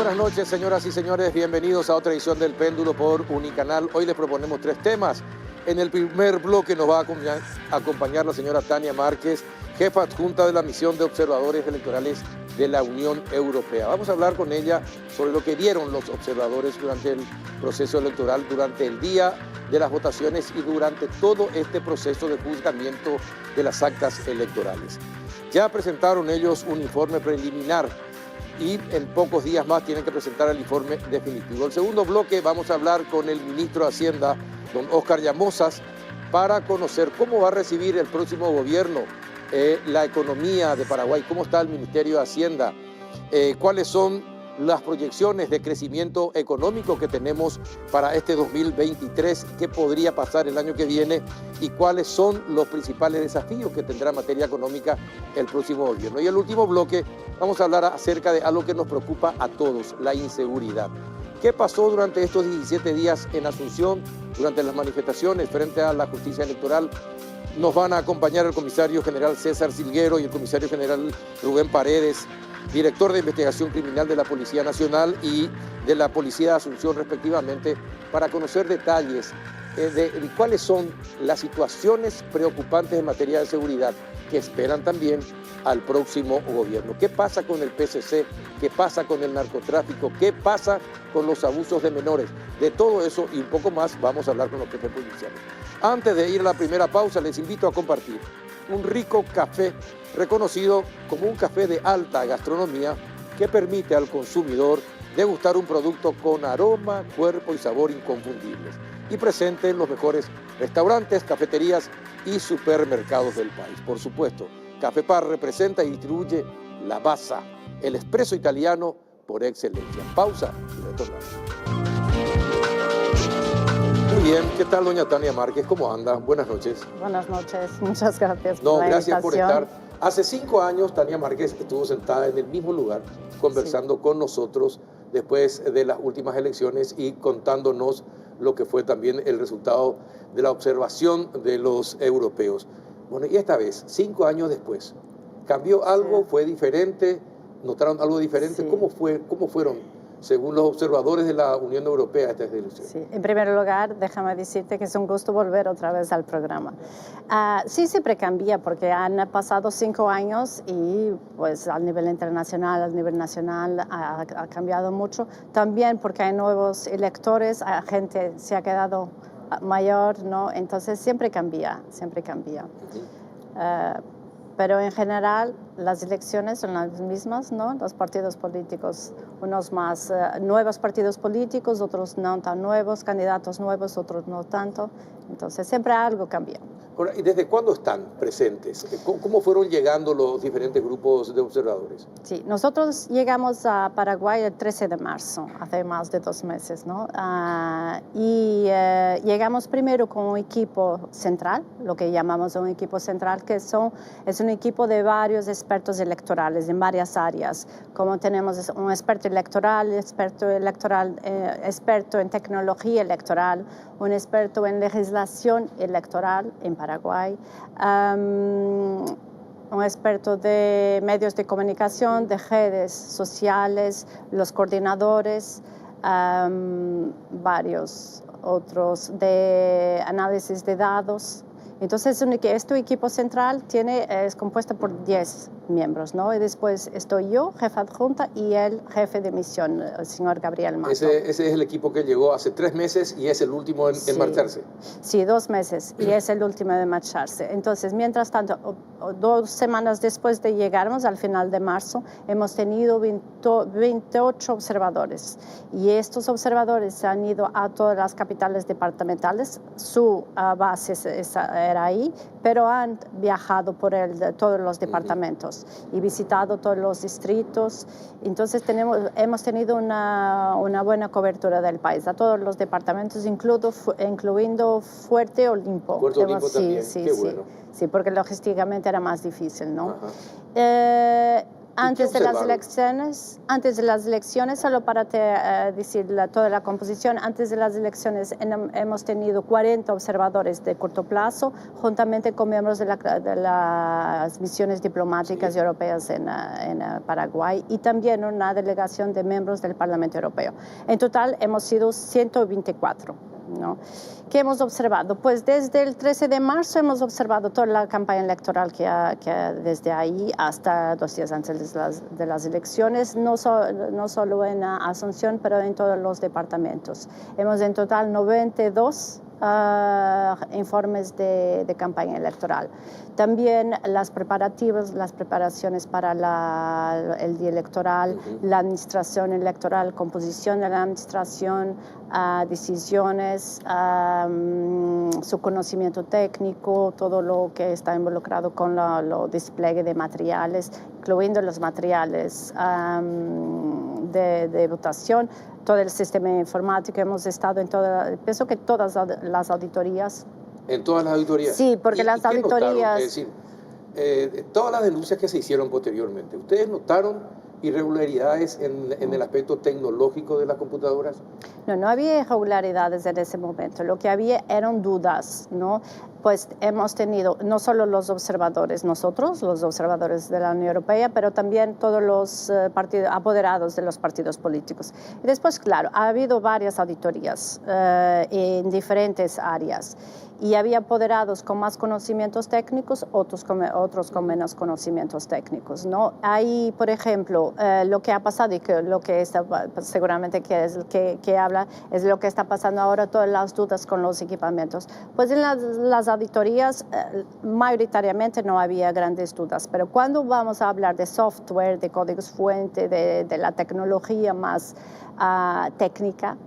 buenas noches, señoras y señores. Bienvenidos a otra edición del Péndulo por Unicanal. Hoy les proponemos tres temas. En el primer bloque nos va a acompañar la señora Tania Márquez, jefa adjunta de la misión de observadores electorales de la Unión Europea. Vamos a hablar con ella sobre lo que vieron los observadores durante el proceso electoral, durante el día de las votaciones y durante todo este proceso de juzgamiento de las actas electorales. Ya presentaron ellos un informe preliminar y en pocos días más tienen que presentar el informe definitivo. El segundo bloque vamos a hablar con el ministro de Hacienda, don Óscar Llamosas, para conocer cómo va a recibir el próximo gobierno la economía de Paraguay, cómo está el Ministerio de Hacienda, cuáles son las proyecciones de crecimiento económico que tenemos para este 2023, qué podría pasar el año que viene y cuáles son los principales desafíos que tendrá en materia económica el próximo gobierno. Y el último bloque vamos a hablar acerca de algo que nos preocupa a todos, la inseguridad. ¿Qué pasó durante estos 17 días en Asunción, durante las manifestaciones frente a la justicia electoral? Nos van a acompañar el comisario general César Silguero y el comisario general Rubén Paredes, director de investigación criminal de la Policía Nacional y de la Policía de Asunción respectivamente, para conocer detalles de cuáles son las situaciones preocupantes en materia de seguridad que esperan también al próximo gobierno. ¿Qué pasa con el PCC? ¿Qué pasa con el narcotráfico? ¿Qué pasa con los abusos de menores? De todo eso y un poco más vamos a hablar con los jefes policiales. Antes de ir a la primera pausa, les invito a compartir un rico café reconocido como un café de alta gastronomía que permite al consumidor degustar un producto con aroma, cuerpo y sabor inconfundibles y presente en los mejores restaurantes, cafeterías y supermercados del país. Por supuesto, Café Par representa y distribuye la Basa, el espresso italiano por excelencia. Pausa y retornamos. Muy bien, ¿qué tal doña Tania Márquez? ¿Cómo anda? Buenas noches. Buenas noches, muchas gracias por la gracias por invitación. estar. Hace 5 años Tania Márquez estuvo sentada en el mismo lugar conversando con nosotros después de las últimas elecciones y contándonos lo que fue también el resultado de la observación de los europeos. Bueno, y esta vez, 5 años después, ¿cambió algo? ¿Fue diferente? ¿Notaron algo diferente? Sí. ¿Cómo fueron, según los observadores de la Unión Europea, estas elecciones? Sí, en primer lugar, déjame decirte que es un gusto volver otra vez al programa. Sí, siempre cambia porque han pasado 5 años y pues al nivel internacional, al nivel nacional ha cambiado mucho. También porque hay nuevos electores, gente se ha quedado mayor, ¿no? Entonces siempre cambia, siempre cambia. Pero en general las elecciones son las mismas, ¿no? Los partidos políticos, unos más nuevos partidos políticos, otros no tan nuevos, candidatos nuevos, otros no tanto. Entonces siempre algo cambia. ¿Y desde cuándo están presentes? ¿Cómo fueron llegando los diferentes grupos de observadores? Sí, nosotros llegamos a Paraguay el 13 de marzo, hace más de 2 meses, ¿no? Llegamos primero con un equipo central, lo que llamamos un equipo central, que es un equipo de varios expertos electorales en varias áreas, como tenemos un experto electoral, experto en tecnología electoral, un experto en legislación electoral en Paraguay, un experto de medios de comunicación, de redes sociales, los coordinadores, varios otros de análisis de datos. Entonces, este equipo central es compuesto por 10 miembros, ¿no? Y después estoy yo, jefa adjunta, y el jefe de misión, el señor Gabriel Mato. Ese es el equipo que llegó hace 3 meses y es el último en marcharse. Sí, 2 meses y es el último de marcharse. Entonces, mientras tanto, 2 semanas después de llegarnos, al final de marzo, hemos tenido 28 observadores. Y estos observadores se han ido a todas las capitales departamentales. Su base era ahí, pero han viajado por todos los departamentos y visitado todos los distritos. Entonces hemos tenido una buena cobertura del país, a todos los departamentos, incluyendo Fuerte Olimpo. Fuerte Olimpo también, sí, qué bueno. Sí, porque logísticamente era más difícil, ¿no? Antes de las elecciones, solo para decir toda la composición, antes de las elecciones hemos tenido 40 observadores de corto plazo, juntamente con miembros de las misiones diplomáticas europeas en Paraguay y también una delegación de miembros del Parlamento Europeo. En total hemos sido 124. ¿No? ¿Qué hemos observado? Pues desde el 13 de marzo hemos observado toda la campaña electoral que desde ahí hasta 2 días antes de las elecciones, no solo en Asunción, pero en todos los departamentos. Hemos en total 92 informes de campaña electoral. También las preparaciones para el día electoral, la administración electoral, composición de la administración, decisiones, su conocimiento técnico, todo lo que está involucrado con lo despliegue de materiales, incluyendo los materiales de votación, todo el sistema informático. Hemos estado en pienso que todas las auditorías. ¿En todas las auditorías? Sí, porque las auditorías... Es decir, todas las denuncias que se hicieron posteriormente, ¿ustedes notaron irregularidades en el aspecto tecnológico de las computadoras? No había irregularidades en ese momento. Lo que había eran dudas, ¿no? Pues hemos tenido no solo los observadores, nosotros, los observadores de la Unión Europea, pero también todos los apoderados de los partidos políticos. Y después, claro, ha habido varias auditorías en diferentes áreas. Y había apoderados con más conocimientos técnicos, otros con menos conocimientos técnicos, ¿no? Ahí, por ejemplo, lo que ha pasado y lo que está, seguramente que habla es lo que está pasando ahora, todas las dudas con los equipamientos. Pues en las auditorías mayoritariamente no había grandes dudas, pero cuando vamos a hablar de software, de códigos fuente, de la tecnología más técnica,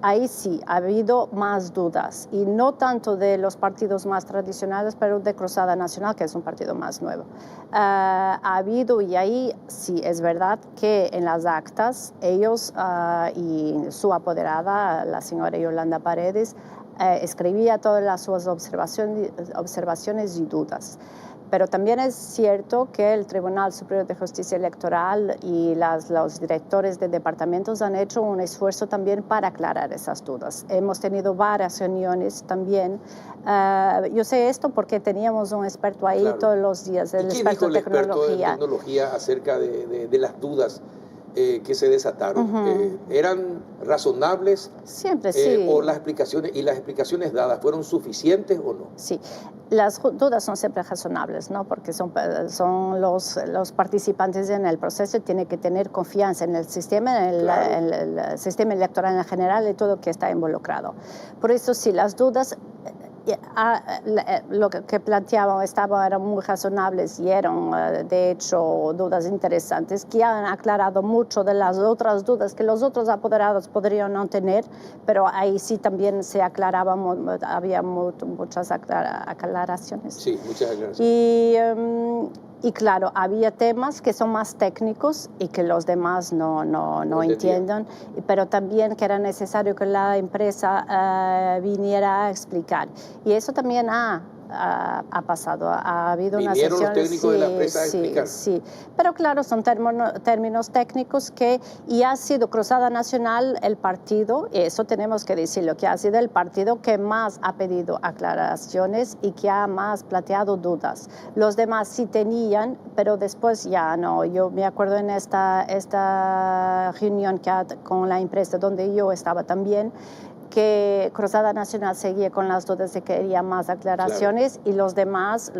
ahí sí ha habido más dudas, y no tanto de los partidos más tradicionales, pero de Cruzada Nacional, que es un partido más nuevo. Ha habido, y ahí sí es verdad que en las actas ellos y su apoderada, la señora Yolanda Paredes, escribía todas sus observaciones y dudas. Pero también es cierto que el Tribunal Superior de Justicia Electoral y los directores de departamentos han hecho un esfuerzo también para aclarar esas dudas. Hemos tenido varias reuniones también. Yo sé esto porque teníamos un experto ahí, claro, todos los días, el experto de tecnología acerca de las dudas que se desataron. ¿Eran razonables? Siempre sí. ¿O las explicaciones dadas fueron suficientes o no? Sí, las dudas son siempre razonables, ¿no? Porque son los participantes en el proceso y tienen que tener confianza en el sistema, claro, en el sistema electoral en general y todo lo que está involucrado. Por eso sí, las dudas... lo que planteaban eran muy razonables y eran de hecho dudas interesantes que han aclarado mucho de las otras dudas que los otros apoderados podrían no tener, pero ahí sí también se aclaraban, había muchas aclaraciones. Sí, muchas aclaraciones. Y claro, había temas que son más técnicos y que los demás no entienden, pero también que era necesario que la empresa viniera a explicar. Y eso también ha pasado, ha habido una sesión. ¿Vinieron los técnicos de la empresa a explicar? Sí, pero claro, son términos técnicos y ha sido Cruzada Nacional el partido, y eso tenemos que decirlo, que ha sido el partido que más ha pedido aclaraciones y que ha más planteado dudas. Los demás sí tenían, pero después ya no. Yo me acuerdo en esta reunión con la empresa donde yo estaba también, que Cruzada Nacional seguía con las dudas de que quería más aclaraciones, claro, y los demás,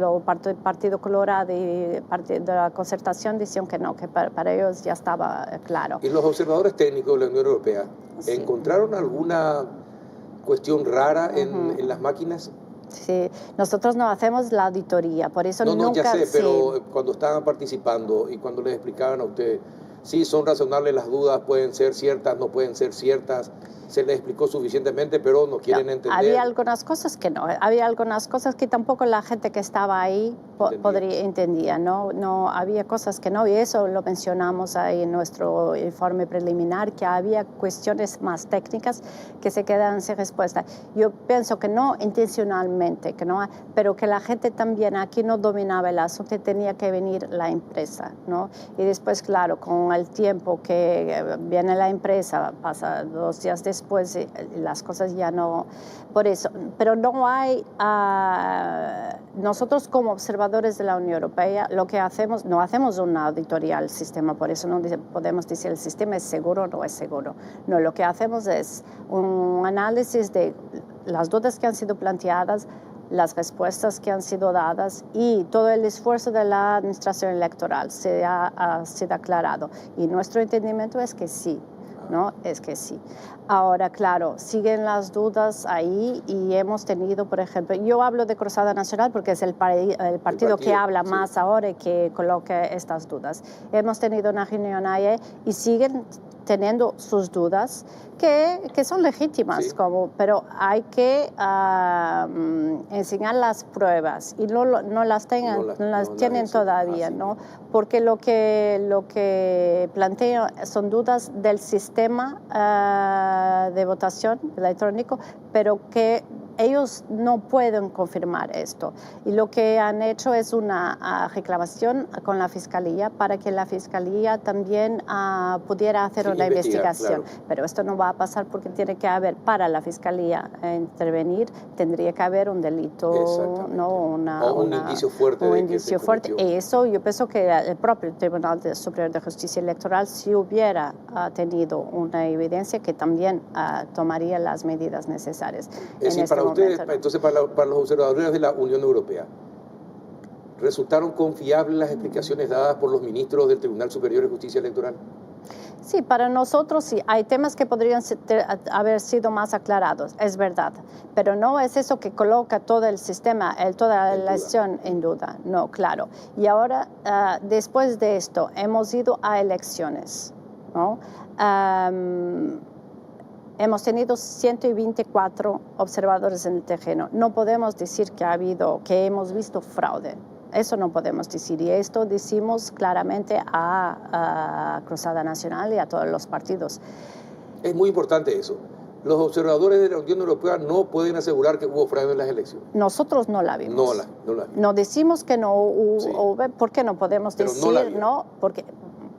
Partido Colorado y Partido de la Concertación, decían que no, que para ellos ya estaba claro. ¿Y los observadores técnicos de la Unión Europea encontraron alguna cuestión rara en las máquinas? Sí, nosotros no hacemos la auditoría, por eso nunca... Ya sé, pero cuando estaban participando y cuando les explicaban a ustedes, sí, son razonables las dudas, pueden ser ciertas, no pueden ser ciertas, se les explicó suficientemente, pero no quieren entender. Había algunas cosas que no, había algunas cosas que tampoco la gente que estaba ahí entendía, ¿no? No, había cosas que no, y eso lo mencionamos ahí en nuestro informe preliminar, que había cuestiones más técnicas que se quedan sin respuesta. Yo pienso que no intencionalmente, que no, pero que la gente también aquí no dominaba el asunto y tenía que venir la empresa, ¿no? Y después, claro, con el tiempo que viene la empresa, pasa 2 días después, las cosas ya no, por eso, pero no hay, nosotros como observadores de la Unión Europea, lo que hacemos, no hacemos una auditoría al sistema, por eso no podemos decir el sistema es seguro o no es seguro, no, lo que hacemos es un análisis de las dudas que han sido planteadas, las respuestas que han sido dadas y todo el esfuerzo de la administración electoral se ha sido aclarado, y nuestro entendimiento es que sí, ¿no? Es que sí. Ahora, claro, siguen las dudas ahí y hemos tenido, por ejemplo, yo hablo de Cruzada Nacional porque es el partido que habla más ahora y que coloca estas dudas. Hemos tenido una reunión ahí y siguen teniendo sus dudas que son legítimas, pero hay que enseñar las pruebas y no las tienen todavía, ¿no? Porque lo que planteo son dudas del sistema de votación electrónico, pero que ellos no pueden confirmar esto. Y lo que han hecho es una reclamación con la Fiscalía para que la Fiscalía también pudiera hacer una investigación. Claro. Pero esto no va a pasar porque tiene que haber, para la Fiscalía intervenir, tendría que haber un delito, ¿no? un indicio fuerte. Un indicio fuerte. Y eso yo pienso que el propio Tribunal Superior de Justicia Electoral, si hubiera tenido una evidencia, que también tomaría las medidas necesarias. Entonces, para los observadores de la Unión Europea, ¿resultaron confiables las explicaciones dadas por los ministros del Tribunal Superior de Justicia Electoral? Sí, para nosotros sí. Hay temas que podrían haber sido más aclarados, es verdad. Pero no es eso que coloca todo el sistema, toda la elección en duda. No, claro. Y ahora, después de esto, hemos ido a elecciones, ¿no? Hemos tenido 124 observadores en el terreno. No podemos decir que hemos visto fraude. Eso no podemos decir. Y esto decimos claramente a Cruzada Nacional y a todos los partidos. Es muy importante eso. Los observadores de la Unión Europea no pueden asegurar que hubo fraude en las elecciones. Nosotros no la vimos. No la vimos. No decimos que no hubo. ¿Por qué no podemos decir? No, porque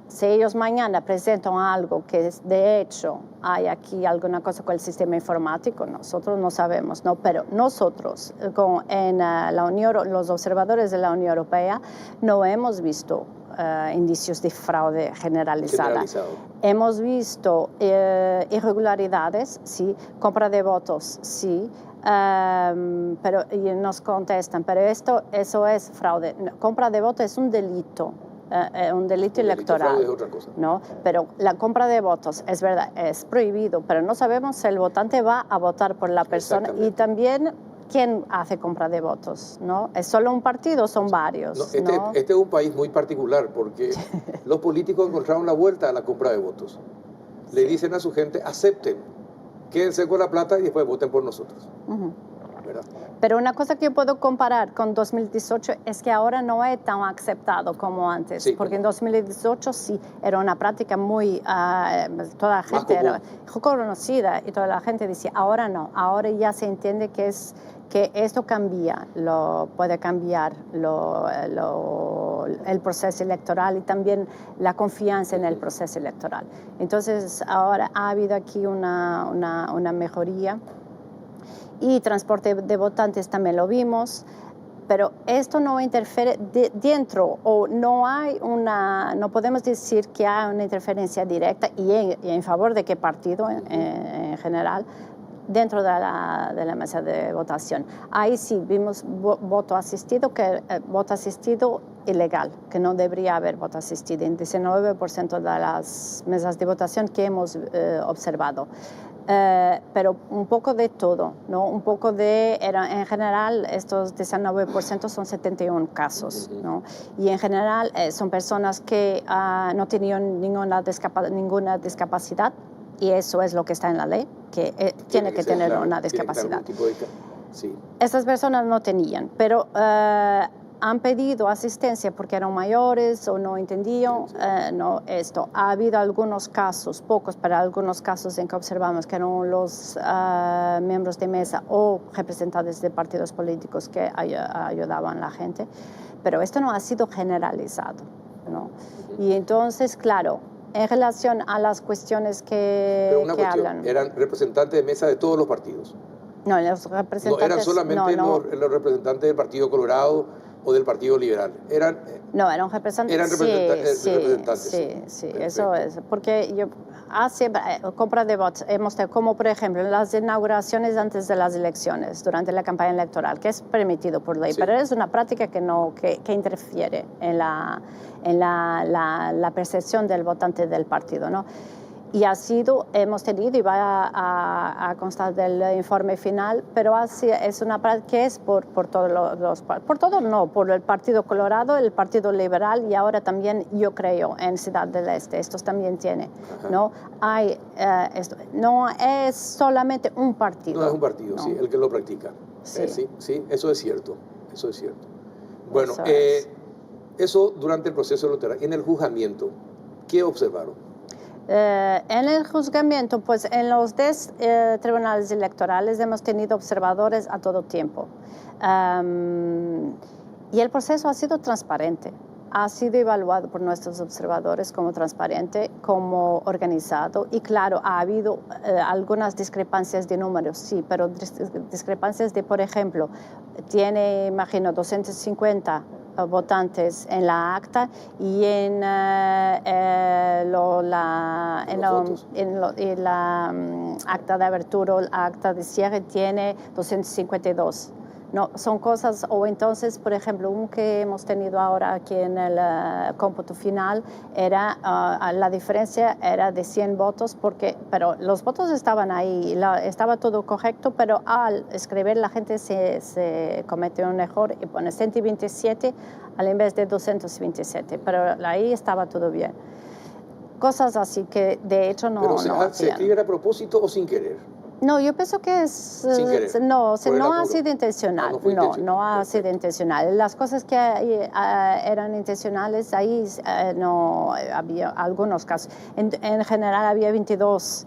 si ellos mañana presentan algo que de hecho hay aquí alguna cosa con el sistema informático, nosotros no sabemos, ¿no? Pero nosotros, los observadores de la Unión Europea, no hemos visto indicios de fraude generalizada. Hemos visto irregularidades, sí, compra de votos, sí, pero y nos contestan, pero eso es fraude. Compra de votos es un delito. Un delito electoral, es otra cosa. ¿no? Pero la compra de votos, es verdad, es prohibido, pero no sabemos si el votante va a votar por la persona y también quién hace compra de votos, ¿no? ¿Es solo un partido o son varios? No, este es un país muy particular porque los políticos encontraron la vuelta a la compra de votos. Le dicen a su gente, acepten, quédense con la plata y después voten por nosotros. ¿Verdad? Pero una cosa que yo puedo comparar con 2018 es que ahora no es tan aceptado como antes, porque en 2018 sí era una práctica muy, toda la gente era conocida y toda la gente decía, ahora no, ahora ya se entiende que esto cambia, puede cambiar el proceso electoral y también la confianza en el proceso electoral. Entonces ahora ha habido aquí una mejoría. Y transporte de votantes también lo vimos, pero esto no interfiere dentro, o no podemos decir que hay una interferencia directa y en favor de qué partido en general dentro de la mesa de votación. Ahí sí vimos voto asistido ilegal, que no debería haber voto asistido en 19% de las mesas de votación que hemos observado. Pero un poco de todo, ¿no? Un poco en general, estos 19% son 71 casos, ¿no? Y en general son personas que no tenían ninguna discapacidad, y eso es lo que está en la ley, que tiene que tener claro, una discapacidad. Sí. Estas personas no tenían, pero han pedido asistencia porque eran mayores o no entendían no esto. Ha habido algunos casos, pocos, pero algunos casos en que observamos que eran los miembros de mesa o representantes de partidos políticos que ayudaban a la gente, pero esto no ha sido generalizado, ¿no? Y entonces, claro, en relación a las cuestiones que hablan... ¿Eran representantes de mesa de todos los partidos? No, los representantes... No eran solamente los representantes del Partido Colorado o del Partido Liberal. Eran representantes. Sí, eso es. Porque yo hace compra de votos, hemos tenido, como por ejemplo en las inauguraciones antes de las elecciones, durante la campaña electoral, que es permitido por ley, pero es una práctica que interfiere en la percepción del votante del partido, ¿no? Y hemos tenido, y va a constar del informe final, pero así es una práctica que es por el Partido Colorado, el Partido Liberal y ahora también, yo creo, en Ciudad del Este. Estos también tienen, ¿no? No es solamente un partido. No es un partido, sí, el que lo practica. Sí, sí, eso es cierto, Bueno, eso durante el proceso electoral. En el juzgamiento, ¿qué observaron? En el juzgamiento, pues en los 10 tribunales electorales hemos tenido observadores a todo tiempo. Y el proceso ha sido transparente. Ha sido evaluado por nuestros observadores como transparente, como organizado. Y claro, ha habido algunas discrepancias de números, sí, pero discrepancias de, por ejemplo, tiene, imagino, 250 votantes en la acta y en la acta de apertura, la acta de cierre tiene 252. No, son cosas, o entonces, por ejemplo, un que hemos tenido ahora aquí en el cómputo final, la diferencia era de 100 votos, pero los votos estaban ahí, estaba todo correcto, pero al escribir la gente se cometió un error y pone 127 en vez de 227, pero ahí estaba todo bien. Cosas así que de hecho no... ¿Pero se escribe a propósito o sin querer? No, yo pienso que es... No ha sido intencional. No ha sido intencional. Las cosas que eran intencionales, ahí no había algunos casos. En general había 22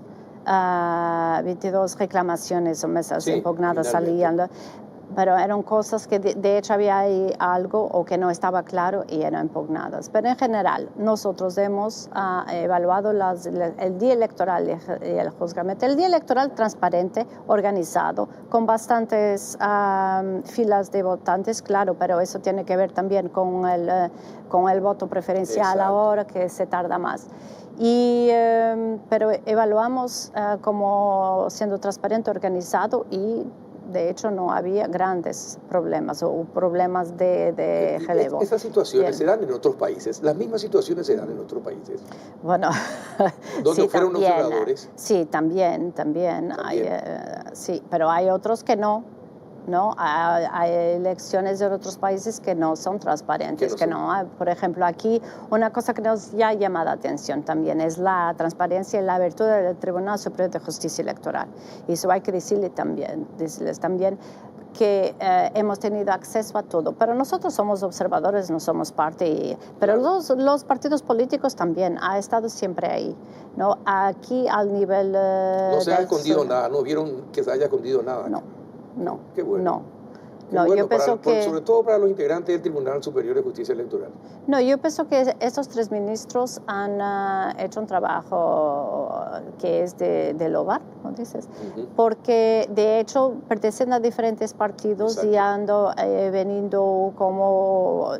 reclamaciones o mesas impugnadas salían. Pero eran cosas que de hecho había ahí algo o que no estaba claro y eran impugnadas. Pero en general, nosotros hemos evaluado el día electoral y el juzgamiento. El día electoral transparente, organizado, con bastantes filas de votantes, claro, pero eso tiene que ver también con el voto preferencial ahora, que se tarda más. Pero evaluamos como siendo transparente, organizado y de hecho no había grandes problemas o problemas de relevo. ¿Esas situaciones se dan en otros países? ¿Las mismas situaciones se dan en otros países? Bueno, ¿Donde fueron observadores? Sí, también. Sí, pero hay otros que no. ¿No? Hay elecciones de otros países que no son transparentes, por ejemplo, aquí una cosa que nos ya llama la atención también es la transparencia y la abertura del Tribunal Superior de Justicia Electoral. Y eso hay que decirles también que hemos tenido acceso a todo, pero nosotros somos observadores, no somos parte, pero los partidos políticos también ha estado siempre ahí, ¿no? Aquí al nivel... no se ha escondido nada, no vieron que se haya escondido nada. No. Qué bueno. Yo pienso que... sobre todo para los integrantes del Tribunal Superior de Justicia Electoral. No, yo pienso que estos 3 ministros han hecho un trabajo que es del hogar, ¿no dices? Porque de hecho pertenecen a diferentes partidos y han venido como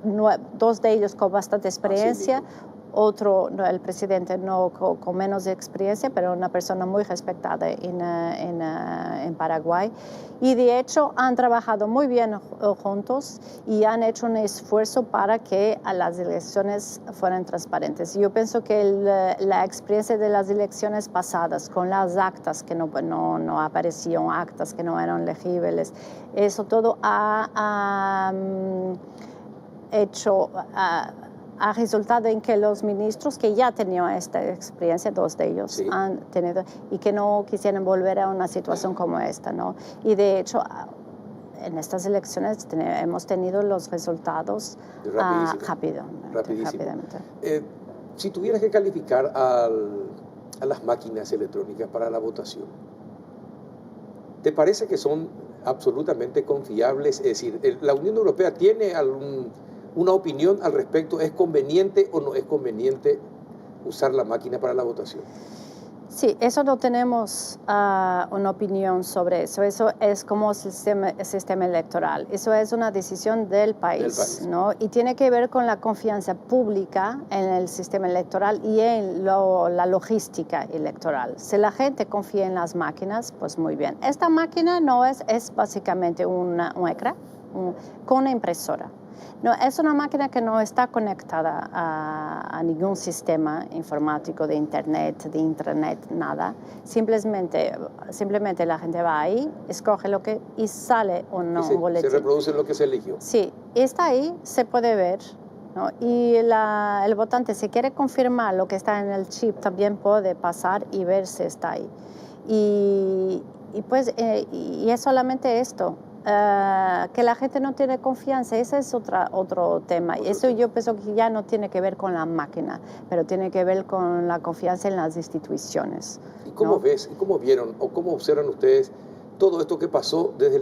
2 de ellos con bastante experiencia. Otro, el presidente no con menos experiencia, pero una persona muy respetada en Paraguay. Y de hecho han trabajado muy bien juntos y han hecho un esfuerzo para que las elecciones fueran transparentes. Yo pienso que la experiencia de las elecciones pasadas, con las actas que no aparecían, actas que no eran legibles, eso todo ha hecho... ha resultado en que los ministros que ya tenían esta experiencia, dos de ellos, sí, han tenido, y que no quisieran volver a una situación como esta, ¿no? Y de hecho, en estas elecciones hemos tenido los resultados rápidamente. Si tuvieras que calificar a las máquinas electrónicas para la votación, ¿te parece que son absolutamente confiables? Es decir, ¿la Unión Europea tiene una opinión al respecto? ¿Es conveniente o no es conveniente usar la máquina para la votación? Sí, eso no tenemos una opinión sobre eso. Eso es como sistema electoral. Eso es una decisión del país, ¿no? Y tiene que ver con la confianza pública en el sistema electoral y en la logística electoral. Si la gente confía en las máquinas, pues muy bien. Esta máquina no es básicamente un ecran con una impresora. No, es una máquina que no está conectada a ningún sistema informático de internet, nada. Simplemente la gente va ahí, escoge y sale un boletín. Se reproduce lo que se eligió. Sí, está ahí, se puede ver, ¿no? Y el votante, si quiere confirmar lo que está en el chip, también puede pasar y ver si está ahí. Y es solamente esto. Que la gente no tiene confianza, ese es otro tema. Eso yo pienso que ya no tiene que ver con la máquina, pero tiene que ver con la confianza en las instituciones. ¿Y cómo vieron o cómo observan ustedes todo esto que pasó desde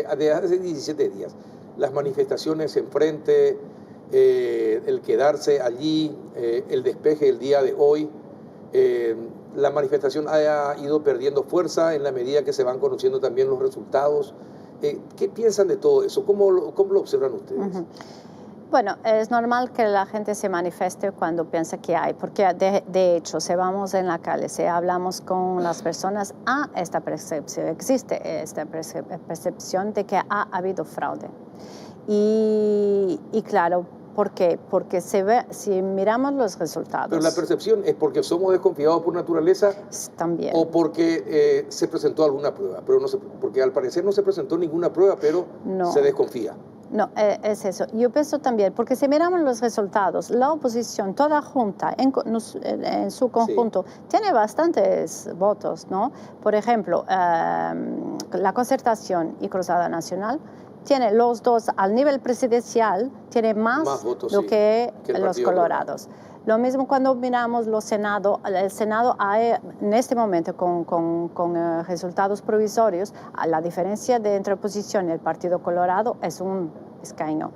hace 17 días? Las manifestaciones enfrente, el quedarse allí, el despeje el día de hoy. La manifestación ha ido perdiendo fuerza en la medida que se van conociendo también los resultados. ¿Qué piensan de todo eso? ¿Cómo lo observan ustedes? Bueno, es normal que la gente se manifieste cuando piensa que hay, porque de hecho, si vamos en la calle, si hablamos con las personas, esta percepción, existe esta percepción de que ha habido fraude. Y claro, ¿por qué? Porque si miramos los resultados. Pero la percepción es porque somos desconfiados por naturaleza. También. O porque se presentó alguna prueba, pero no porque al parecer no se presentó ninguna prueba, pero se desconfía. No, es eso. Yo pienso también, porque si miramos los resultados, la oposición toda junta, en su conjunto, tiene bastantes votos, ¿no? Por ejemplo, la Concertación y Cruzada Nacional tiene los dos al nivel presidencial, tiene más votos que los colorados. Lo mismo cuando miramos el Senado en este momento con resultados provisorios, la diferencia entre oposición y el Partido Colorado es un escaño,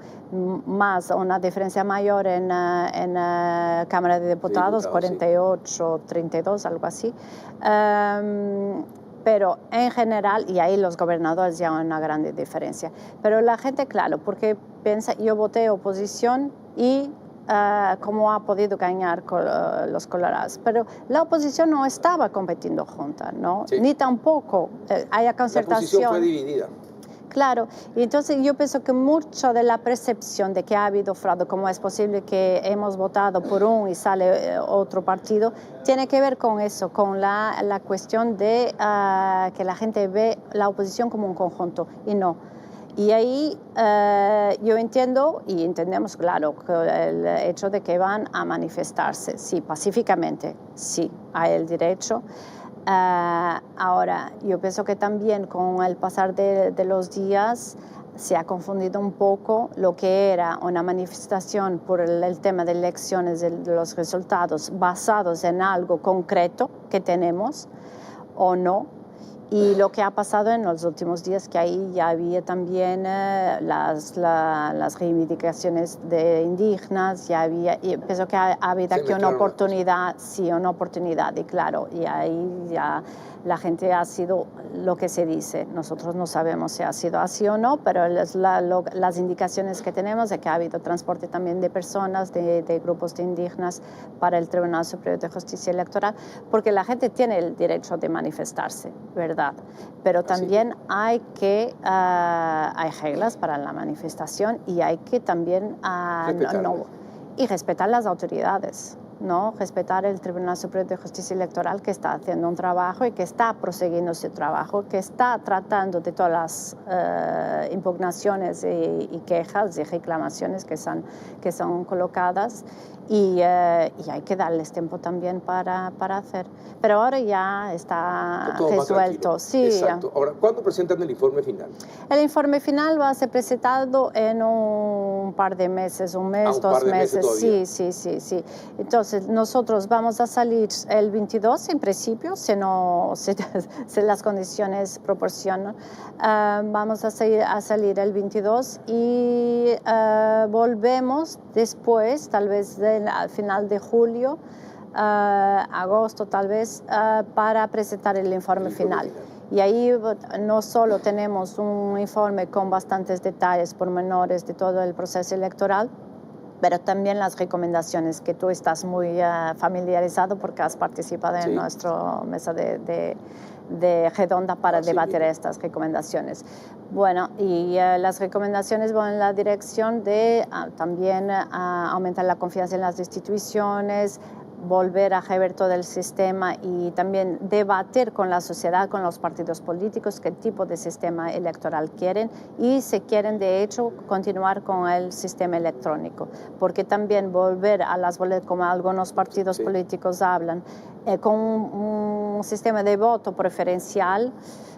más una diferencia mayor en Cámara de Diputados, 48-32, algo así. Pero en general, y ahí los gobernadores ya hay una gran diferencia. Pero la gente, claro, porque piensa, yo voté oposición y cómo ha podido ganar los colorados. Pero la oposición no estaba compitiendo junta, ¿no? Sí. Ni tampoco haya concertación. La oposición fue dividida. Claro, y entonces yo pienso que mucho de la percepción de que ha habido fraude, como es posible que hemos votado por un y sale otro partido, tiene que ver con eso, con la cuestión de que la gente ve la oposición como un conjunto y no. Y ahí yo entiendo y entendemos, claro, que el hecho de que van a manifestarse, sí, pacíficamente, sí, hay el derecho. Ahora, yo pienso que también con el pasar de los días se ha confundido un poco lo que era una manifestación por el tema de elecciones, de los resultados basados en algo concreto que tenemos o no, y lo que ha pasado en los últimos días, que ahí ya había también las reivindicaciones de indígenas, ya había, y pienso que ha habido aquí una oportunidad, y claro, y ahí ya la gente ha sido lo que se dice. Nosotros no sabemos si ha sido así o no, pero las indicaciones que tenemos es que ha habido transporte también de personas, de grupos de indígenas para el Tribunal Superior de Justicia Electoral, porque la gente tiene el derecho de manifestarse, ¿verdad? Pero también hay reglas para la manifestación y hay que también y respetar las autoridades. ¿no? Respetar el Tribunal Superior de Justicia Electoral, que está haciendo un trabajo y que está prosiguiendo ese trabajo, que está tratando de todas las impugnaciones y quejas y reclamaciones que son colocadas, y hay que darles tiempo también para hacer. Pero ahora ya está resuelto. Sí, exacto. Ahora, ¿cuándo presentan el informe final? El informe final va a ser presentado en un par de meses, un mes, 2 meses. Sí. Entonces, nosotros vamos a salir el 22 en principio, si las condiciones proporcionan. Vamos a salir el 22 y volvemos después, tal vez al final de julio, agosto tal vez, para presentar el informe final. Y ahí no solo tenemos un informe con bastantes detalles, pormenores de todo el proceso electoral, pero también las recomendaciones, que tú estás muy familiarizado porque has participado en nuestra mesa de redonda para debatir estas recomendaciones. Bueno, y las recomendaciones van en la dirección de también aumentar la confianza en las instituciones, volver a rever todo el sistema y también debatir con la sociedad, con los partidos políticos, qué tipo de sistema electoral quieren y si quieren de hecho continuar con el sistema electrónico, porque también volver a las boletas, como algunos partidos políticos hablan, con un sistema de voto preferencial,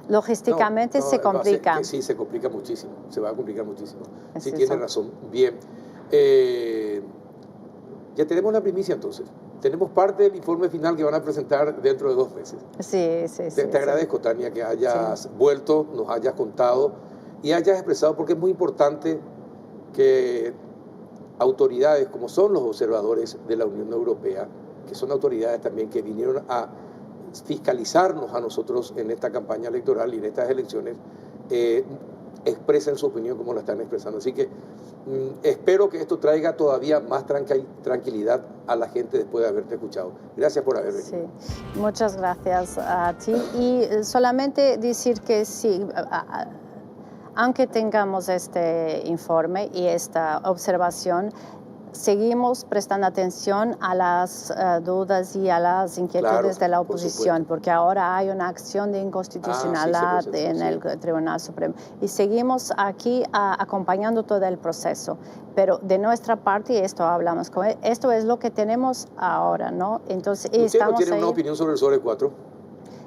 logísticamente se complica. Sí, se complica muchísimo, se va a complicar muchísimo. Sí, tiene razón. Bien, ya tenemos la primicia entonces. Tenemos parte del informe final que van a presentar dentro de 2 meses. Sí. Te agradezco, Tania, que hayas vuelto, nos hayas contado y hayas expresado, porque es muy importante que autoridades como son los observadores de la Unión Europea, que son autoridades también que vinieron a fiscalizarnos a nosotros en esta campaña electoral y en estas elecciones, expresen su opinión como la están expresando. Así que espero que esto traiga todavía más tranquilidad a la gente después de haberte escuchado. Gracias por haber venido. Sí, muchas gracias a ti. Y solamente decir que sí, aunque tengamos este informe y esta observación, seguimos prestando atención a las dudas y a las inquietudes de la oposición, porque ahora hay una acción de inconstitucionalidad en el Tribunal Supremo y seguimos aquí acompañando todo el proceso. Pero de nuestra parte, esto hablamos con él, esto es lo que tenemos ahora, ¿no? Entonces, ¿Usted no tiene una opinión sobre el sobre 4?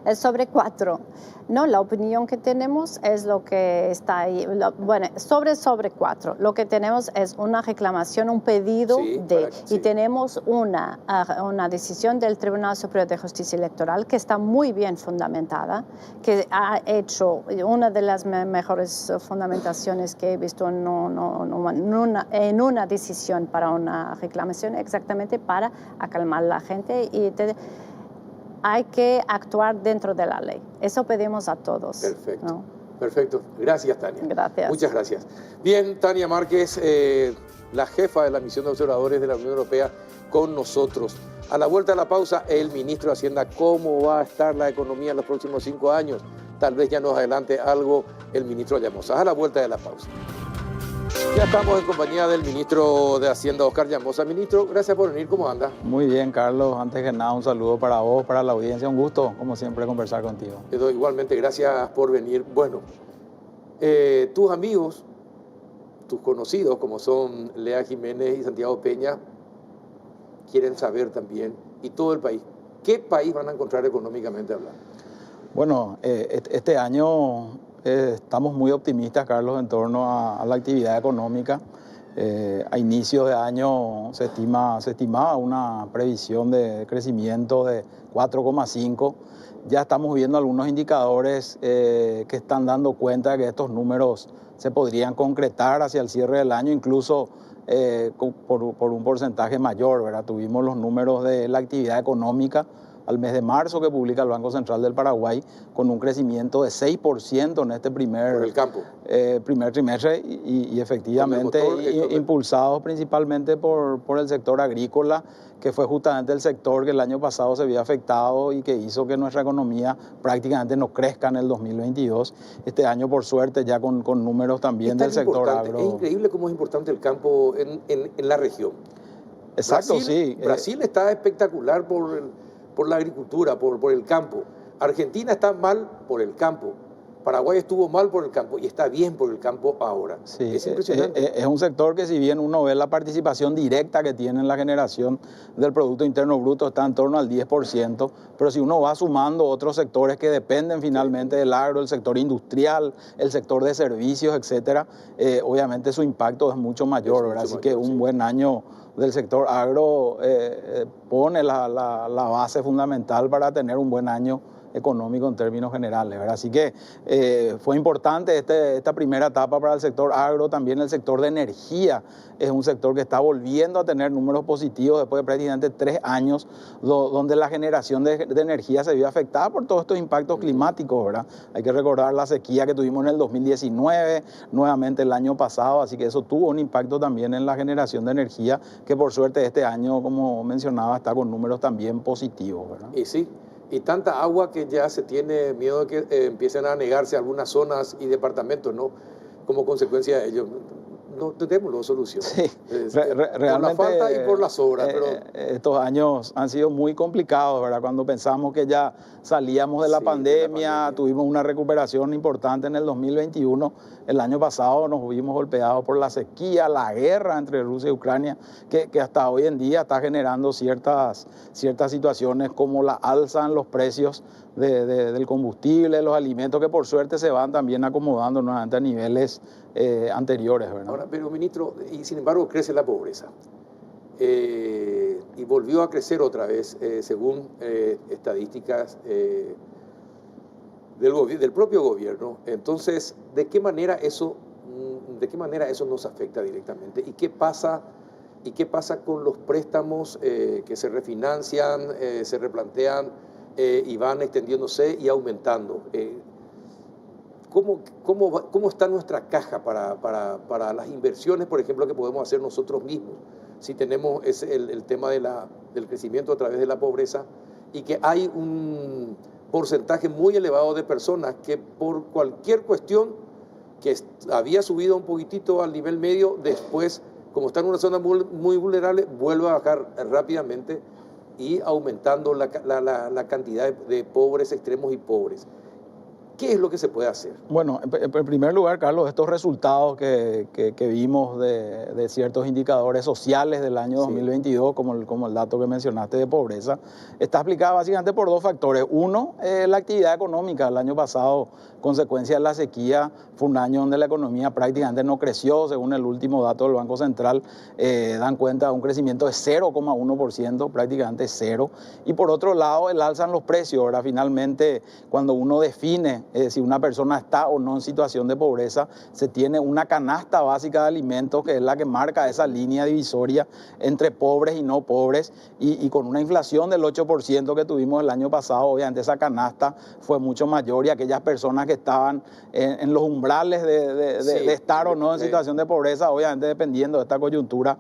El sobre 4. No, la opinión que tenemos es lo que está ahí. Bueno, sobre 4. Lo que tenemos es una reclamación, un pedido y tenemos una decisión del Tribunal Superior de Justicia Electoral que está muy bien fundamentada, que ha hecho una de las mejores fundamentaciones que he visto en una decisión para una reclamación, exactamente para acalmar a la gente y hay que actuar dentro de la ley. Eso pedimos a todos. Perfecto. ¿No? Perfecto. Gracias, Tania. Gracias. Muchas gracias. Bien, Tania Márquez, la jefa de la misión de observadores de la Unión Europea, con nosotros. A la vuelta de la pausa, el ministro de Hacienda, ¿cómo va a estar la economía en los próximos 5 años? Tal vez ya nos adelante algo el ministro Llamosa. A la vuelta de la pausa. Ya estamos en compañía del ministro de Hacienda, Oscar Llamosa. Ministro, gracias por venir. ¿Cómo anda? Muy bien, Carlos. Antes que nada, un saludo para vos, para la audiencia. Un gusto, como siempre, conversar contigo. Igualmente, gracias por venir. Bueno, tus amigos, tus conocidos, como son Lea Jiménez y Santiago Peña, quieren saber también, y todo el país, ¿qué país van a encontrar económicamente hablando? Bueno, este año estamos muy optimistas, Carlos, en torno a la actividad económica. A inicios de año se estimaba una previsión de crecimiento de 4,5. Ya estamos viendo algunos indicadores que están dando cuenta de que estos números se podrían concretar hacia el cierre del año, incluso por un porcentaje mayor, ¿verdad? Tuvimos los números de la actividad económica al mes de marzo que publica el Banco Central del Paraguay, con un crecimiento de 6% en este primer trimestre y efectivamente impulsados principalmente por el sector agrícola, que fue justamente el sector que el año pasado se había afectado y que hizo que nuestra economía prácticamente no crezca en el 2022. Este año, por suerte, ya con números también del sector agro. Es increíble cómo es importante el campo en la región. Exacto, Brasil, sí. Brasil está espectacular por la agricultura, por el campo. Argentina está mal por el campo. Paraguay estuvo mal por el campo y está bien por el campo ahora. Sí, Es impresionante. es un sector que si bien uno ve la participación directa que tiene en la generación del Producto Interno Bruto está en torno al 10%, pero si uno va sumando otros sectores que dependen finalmente del agro, el sector industrial, el sector de servicios, etcétera, obviamente su impacto es mucho mayor, ¿verdad? Así que un buen año del sector agro pone la base fundamental para tener un buen año económico en términos generales, ¿verdad? Así que fue importante esta primera etapa para el sector agro. También el sector de energía es un sector que está volviendo a tener números positivos después de prácticamente 3 años donde la generación de energía se vio afectada por todos estos impactos climáticos, ¿verdad? Hay que recordar la sequía que tuvimos en el 2019, nuevamente el año pasado, así que eso tuvo un impacto también en la generación de energía que por suerte este año, como mencionaba, está con números también positivos, ¿verdad? Y sí. Y tanta agua que ya se tiene miedo de que empiecen a negarse algunas zonas y departamentos, ¿no? Como consecuencia de ello. No tenemos solución. Sí, realmente, por la falta y por las obras. Pero estos años han sido muy complicados, ¿verdad? Cuando pensamos que ya salíamos de la pandemia, tuvimos una recuperación importante en el 2021. El año pasado nos vimos golpeados por la sequía, la guerra entre Rusia y Ucrania, que hasta hoy en día está generando ciertas situaciones como la alza en los precios del combustible, los alimentos, que por suerte se van también acomodando nuevamente a niveles anteriores, ¿verdad? Ahora, pero ministro, y sin embargo crece la pobreza. Y volvió a crecer otra vez, según estadísticas del propio gobierno. Entonces, ¿de qué manera eso nos afecta directamente? ¿Y qué pasa con los préstamos que se refinancian, se replantean y van extendiéndose y aumentando? ¿Cómo está nuestra caja para las inversiones, por ejemplo, que podemos hacer nosotros mismos? Si tenemos el tema del crecimiento a través de la pobreza y que hay un porcentaje muy elevado de personas que por cualquier cuestión que había subido un poquitito al nivel medio, después, como está en una zona muy vulnerable, vuelve a bajar rápidamente y aumentando la cantidad de pobres extremos y pobres. ¿Qué es lo que se puede hacer? Bueno, en primer lugar, Carlos, estos resultados que vimos de ciertos indicadores sociales del año 2022, como el dato que mencionaste de pobreza, está explicado básicamente por 2 factores. Uno, la actividad económica. El año pasado, consecuencia de la sequía, fue un año donde la economía prácticamente no creció, según el último dato del Banco Central, dan cuenta de un crecimiento de 0,1%, prácticamente cero. Y por otro lado, el alza en los precios. Ahora, finalmente, cuando uno define si una persona está o no en situación de pobreza, se tiene una canasta básica de alimentos que es la que marca esa línea divisoria entre pobres y no pobres, y con una inflación del 8% que tuvimos el año pasado, obviamente esa canasta fue mucho mayor, y aquellas personas que estaban en los umbrales de estar o no en situación de pobreza, obviamente dependiendo de esta coyuntura,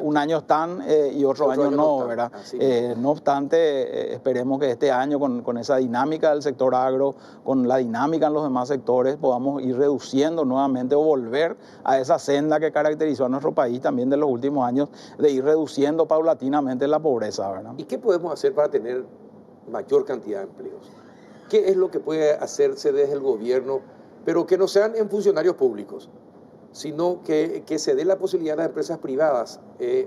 un año están y otro año no, ¿verdad? No obstante, esperemos que este año con esa dinámica del sector agro, con la dinámica en los demás sectores, podamos ir reduciendo nuevamente o volver a esa senda que caracterizó a nuestro país también de los últimos años, de ir reduciendo paulatinamente la pobreza, ¿verdad? ¿Y qué podemos hacer para tener mayor cantidad de empleos? ¿Qué es lo que puede hacerse desde el gobierno, pero que no sean en funcionarios públicos, sino que se dé la posibilidad a las empresas privadas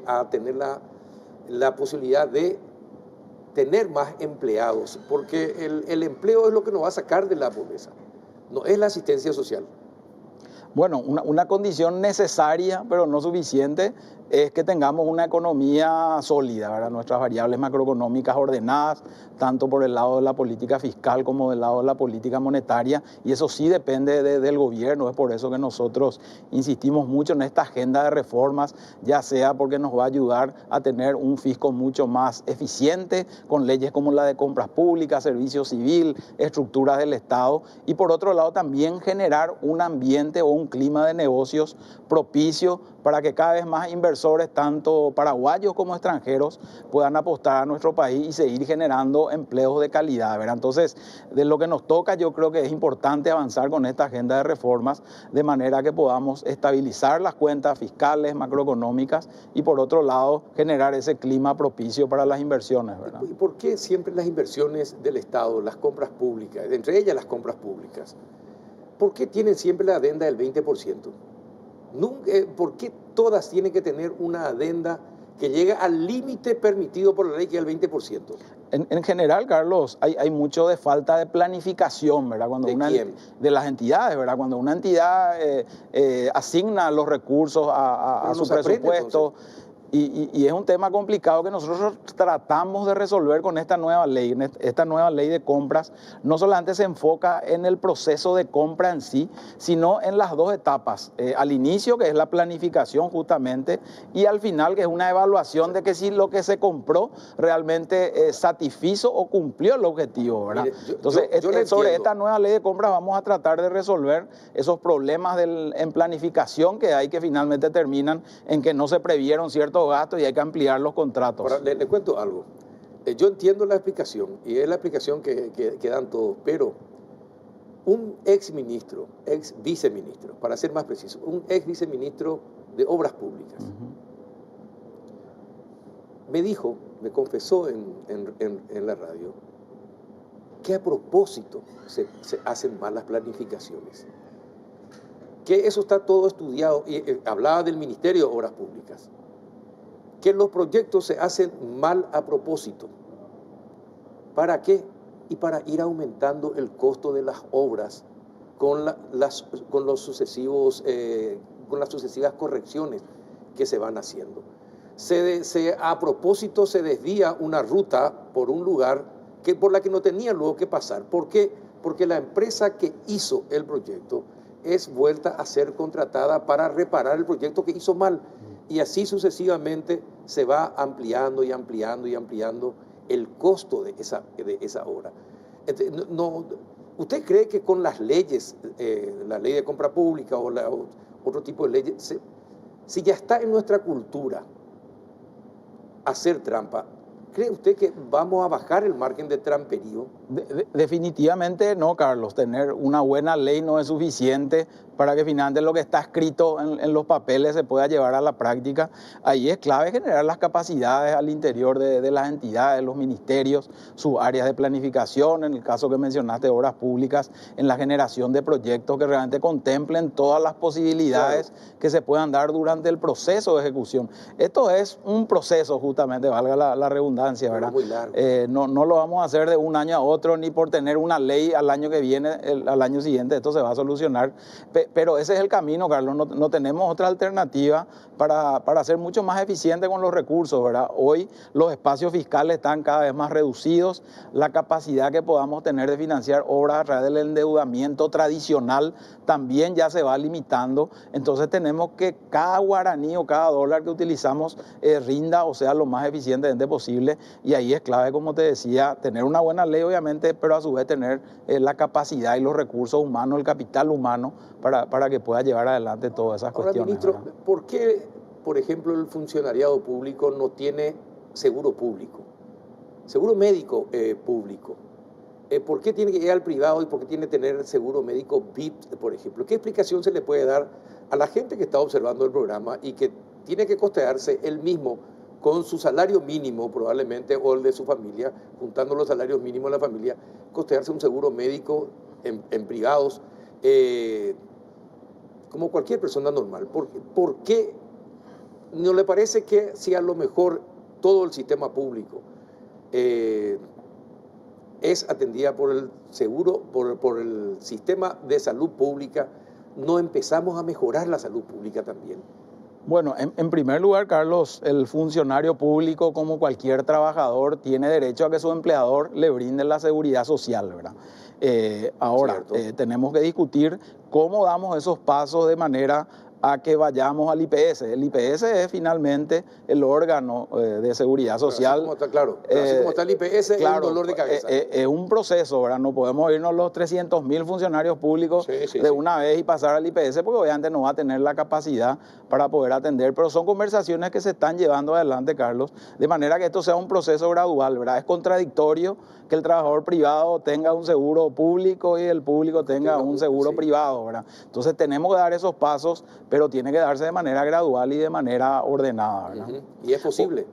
a tener la posibilidad de tener más empleados? Porque el empleo es lo que nos va a sacar de la pobreza, no es la asistencia social. Bueno, una condición necesaria, pero no suficiente, es que tengamos una economía sólida, ¿verdad? Nuestras variables macroeconómicas ordenadas, tanto por el lado de la política fiscal como del lado de la política monetaria, y eso sí depende del gobierno. Es por eso que nosotros insistimos mucho en esta agenda de reformas, ya sea porque nos va a ayudar a tener un fisco mucho más eficiente, con leyes como la de compras públicas, servicio civil, estructuras del Estado, y por otro lado también generar un ambiente o un clima de negocios propicio para que cada vez más inversores, tanto paraguayos como extranjeros, puedan apostar a nuestro país y seguir generando empleos de calidad, ¿verdad? Entonces, de lo que nos toca, yo creo que es importante avanzar con esta agenda de reformas de manera que podamos estabilizar las cuentas fiscales, macroeconómicas y, por otro lado, generar ese clima propicio para las inversiones, ¿verdad? ¿Y por qué siempre las inversiones del Estado, las compras públicas, entre ellas las compras públicas, por qué tienen siempre la adenda del 20%? Nunca, ¿por qué todas tienen que tener una adenda que llegue al límite permitido por la ley, que es el 20%? En general, Carlos, hay mucho de falta de planificación, ¿verdad? Cuando ¿De quién? De las entidades, ¿verdad? Cuando una entidad asigna los recursos a su presupuesto. Y es un tema complicado que nosotros tratamos de resolver con esta nueva ley. Esta nueva ley de compras no solamente se enfoca en el proceso de compra en sí, sino en las dos etapas. Al inicio, que es la planificación justamente, y al final, que es una evaluación de que si lo que se compró realmente satisfizo o cumplió el objetivo, ¿verdad? Mire, Entonces, sobre esta nueva ley de compras vamos a tratar de resolver esos problemas en planificación que hay, que finalmente terminan en que no se previeron ciertos gastos y hay que ampliar los contratos. Ahora, le cuento algo. Yo entiendo la explicación, y es la explicación que dan todos, pero un ex ministro, ex viceministro, para ser más preciso, un ex viceministro de Obras Públicas, me dijo, me confesó en la radio, que a propósito se hacen malas planificaciones, que eso está todo estudiado, y hablaba del Ministerio de Obras Públicas, que los proyectos se hacen mal a propósito. ¿Para qué? Y para ir aumentando el costo de las obras con las sucesivas correcciones que se van haciendo. A propósito se desvía una ruta por un lugar por la que no tenía luego que pasar. ¿Por qué? Porque la empresa que hizo el proyecto es vuelta a ser contratada para reparar el proyecto que hizo mal. Y así sucesivamente se va ampliando y ampliando y ampliando el costo de esa obra. Entonces, ¿usted cree que con las leyes, la ley de compra pública o otro tipo de leyes, si ya está en nuestra cultura hacer trampa, cree usted que vamos a bajar el margen de tramperío? Definitivamente no, Carlos. Tener una buena ley no es suficiente para que finalmente lo que está escrito en los papeles se pueda llevar a la práctica. Ahí es clave generar las capacidades al interior de las entidades, los ministerios, sus áreas de planificación, en el caso que mencionaste, obras públicas, en la generación de proyectos que realmente contemplen todas las posibilidades que se puedan dar durante el proceso de ejecución. Esto es un proceso, justamente, valga la redundancia, ¿verdad? Muy largo. No lo vamos a hacer de un año a otro, ni por tener una ley al año que viene, al año siguiente, esto se va a solucionar. Pero ese es el camino, Carlos. No tenemos otra alternativa para ser mucho más eficientes con los recursos, ¿verdad? Hoy los espacios fiscales están cada vez más reducidos, la capacidad que podamos tener de financiar obras a través del endeudamiento tradicional también ya se va limitando. Entonces tenemos que cada guaraní o cada dólar que utilizamos rinda o sea lo más eficientemente posible, y ahí es clave, como te decía, tener una buena ley obviamente, pero a su vez tener la capacidad y los recursos humanos, el capital humano para que pueda llevar adelante todas esas cuestiones. Ahora, ministro, ¿verdad? ¿por qué, por ejemplo, el funcionariado público no tiene seguro público? Seguro médico público. ¿Por qué tiene que ir al privado y por qué tiene que tener seguro médico VIP, por ejemplo? ¿Qué explicación se le puede dar a la gente que está observando el programa y que tiene que costearse él mismo con su salario mínimo probablemente, o el de su familia, juntando los salarios mínimos de la familia, costearse un seguro médico en privados, como cualquier persona normal? ¿Por qué no le parece que si a lo mejor todo el sistema público es atendida por el seguro, por el sistema de salud pública, no empezamos a mejorar la salud pública también? Bueno, en primer lugar, Carlos, el funcionario público, como cualquier trabajador, tiene derecho a que su empleador le brinde la seguridad social, ¿verdad? Ahora, tenemos que discutir cómo damos esos pasos de manera a que vayamos al IPS. El IPS es finalmente el órgano de seguridad social. Así como está el IPS, claro, es un dolor de cabeza. Es un proceso, ¿verdad? No podemos irnos los 300.000 funcionarios públicos de una vez y pasar al IPS, porque obviamente no va a tener la capacidad para poder atender, pero son conversaciones que se están llevando adelante, Carlos, de manera que esto sea un proceso gradual, ¿verdad? Es contradictorio que el trabajador privado tenga un seguro público y el público tenga un seguro privado, ¿verdad? Entonces tenemos que dar esos pasos, pero tiene que darse de manera gradual y de manera ordenada, ¿verdad? ¿Y es posible?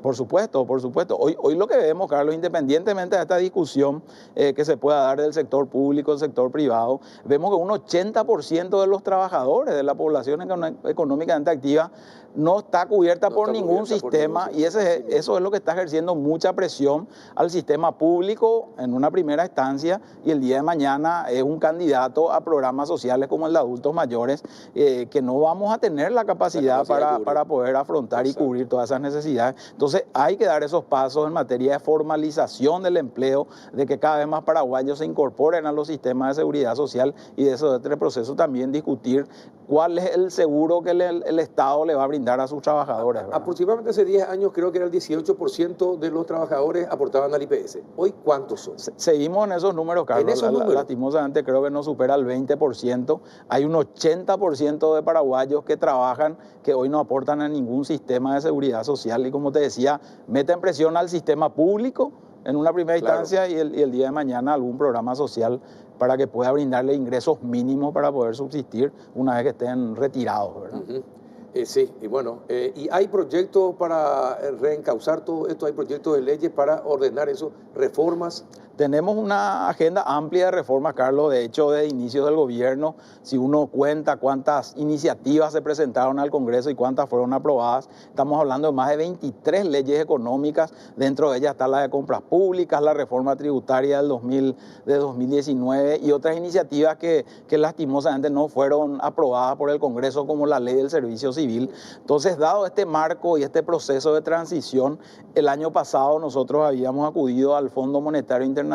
Por supuesto, por supuesto. Hoy lo que vemos, Carlos, independientemente de esta discusión que se pueda dar del sector público, del sector privado, vemos que un 80% de los trabajadores de la población económicamente activa no está cubierta por ningún sistema, y eso es lo que está ejerciendo mucha presión al sistema público en una primera instancia, y el día de mañana es un candidato a programas sociales como el de adultos mayores, que no vamos a tener la capacidad para poder afrontar y cubrir todas esas necesidades. Entonces hay que dar esos pasos en materia de formalización del empleo, de que cada vez más paraguayos se incorporen a los sistemas de seguridad social, y de eso, de este proceso también discutir cuál es el seguro que el Estado le va a brindar a sus trabajadores, ¿verdad? Aproximadamente hace 10 años creo que era el 18% de los trabajadores aportaban al IPS. ¿Hoy cuántos son? Seguimos en esos números, Carlos. ¿En esos números? Lastimosamente creo que no supera el 20%. Hay un 80% de paraguayos que trabajan que hoy no aportan a ningún sistema de seguridad social, y como te decía, meten presión al sistema público en una primera instancia, y el día de mañana algún programa social para que pueda brindarle ingresos mínimos para poder subsistir una vez que estén retirados, ¿verdad? Sí, y bueno, ¿y hay proyectos para reencauzar todo esto? ¿Hay proyectos de leyes para ordenar eso? ¿Reformas? Tenemos una agenda amplia de reformas, Carlos. De hecho, de inicios del gobierno, si uno cuenta cuántas iniciativas se presentaron al Congreso y cuántas fueron aprobadas, estamos hablando de más de 23 leyes económicas. Dentro de ellas está la de compras públicas, la reforma tributaria de 2019 y otras iniciativas que lastimosamente no fueron aprobadas por el Congreso, como la ley del servicio civil. Entonces, dado este marco y este proceso de transición, el año pasado nosotros habíamos acudido al Fondo Monetario Internacional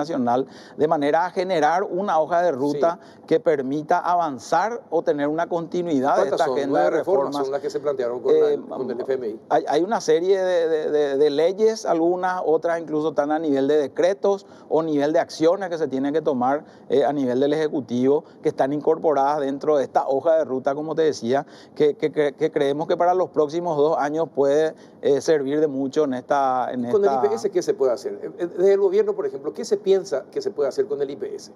de manera a generar una hoja de ruta que permita avanzar o tener una continuidad de esta agenda de reformas. ¿Son las que se plantearon con el FMI? Hay una serie de leyes, algunas, otras incluso están a nivel de decretos o nivel de acciones que se tienen que tomar a nivel del Ejecutivo, que están incorporadas dentro de esta hoja de ruta, como te decía, que creemos que para los próximos 2 años puede servir de mucho en esta... ¿Con el IPS qué se puede hacer? Desde el gobierno, por ejemplo, ¿qué se piensa que se puede hacer con el IPS?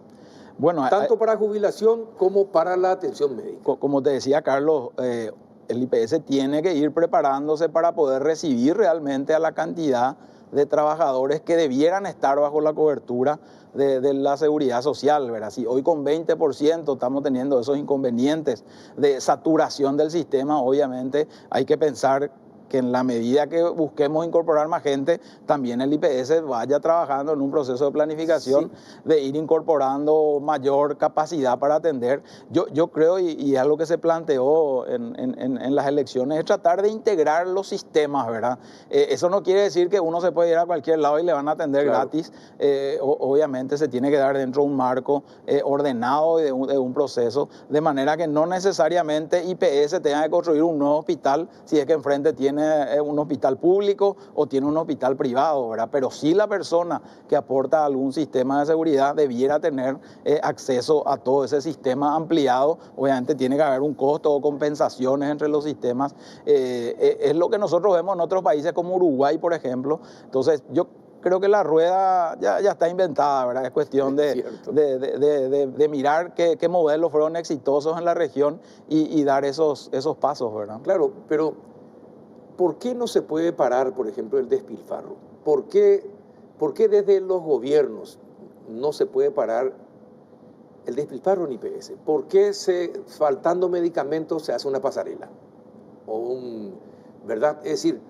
Bueno, tanto para jubilación como para la atención médica. Como te decía, Carlos, el IPS tiene que ir preparándose para poder recibir realmente a la cantidad de trabajadores que debieran estar bajo la cobertura de la seguridad social, ¿verdad? Si hoy con 20% estamos teniendo esos inconvenientes de saturación del sistema, obviamente hay que pensar que en la medida que busquemos incorporar más gente, también el IPS vaya trabajando en un proceso de planificación de ir incorporando mayor capacidad para atender. Yo creo, y es algo que se planteó en las elecciones, es tratar de integrar los sistemas, ¿verdad? Eso no quiere decir que uno se puede ir a cualquier lado y le van a atender gratis. Obviamente se tiene que dar dentro de un marco ordenado y de un proceso, de manera que no necesariamente IPS tenga que construir un nuevo hospital si es que enfrente tiene un hospital público o tiene un hospital privado, ¿verdad? Pero sí la persona que aporta algún sistema de seguridad debiera tener acceso a todo ese sistema ampliado. Obviamente tiene que haber un costo o compensaciones entre los sistemas. Es lo que nosotros vemos en otros países como Uruguay, por ejemplo. Entonces, yo creo que la rueda ya está inventada, ¿verdad? Es cuestión de mirar qué modelos fueron exitosos en la región y dar esos pasos, ¿verdad? Claro, pero ¿por qué no se puede parar, por ejemplo, el despilfarro? ¿Por qué desde los gobiernos no se puede parar el despilfarro en IPS? ¿Por qué faltando medicamentos se hace una pasarela? ¿Verdad? Es decir,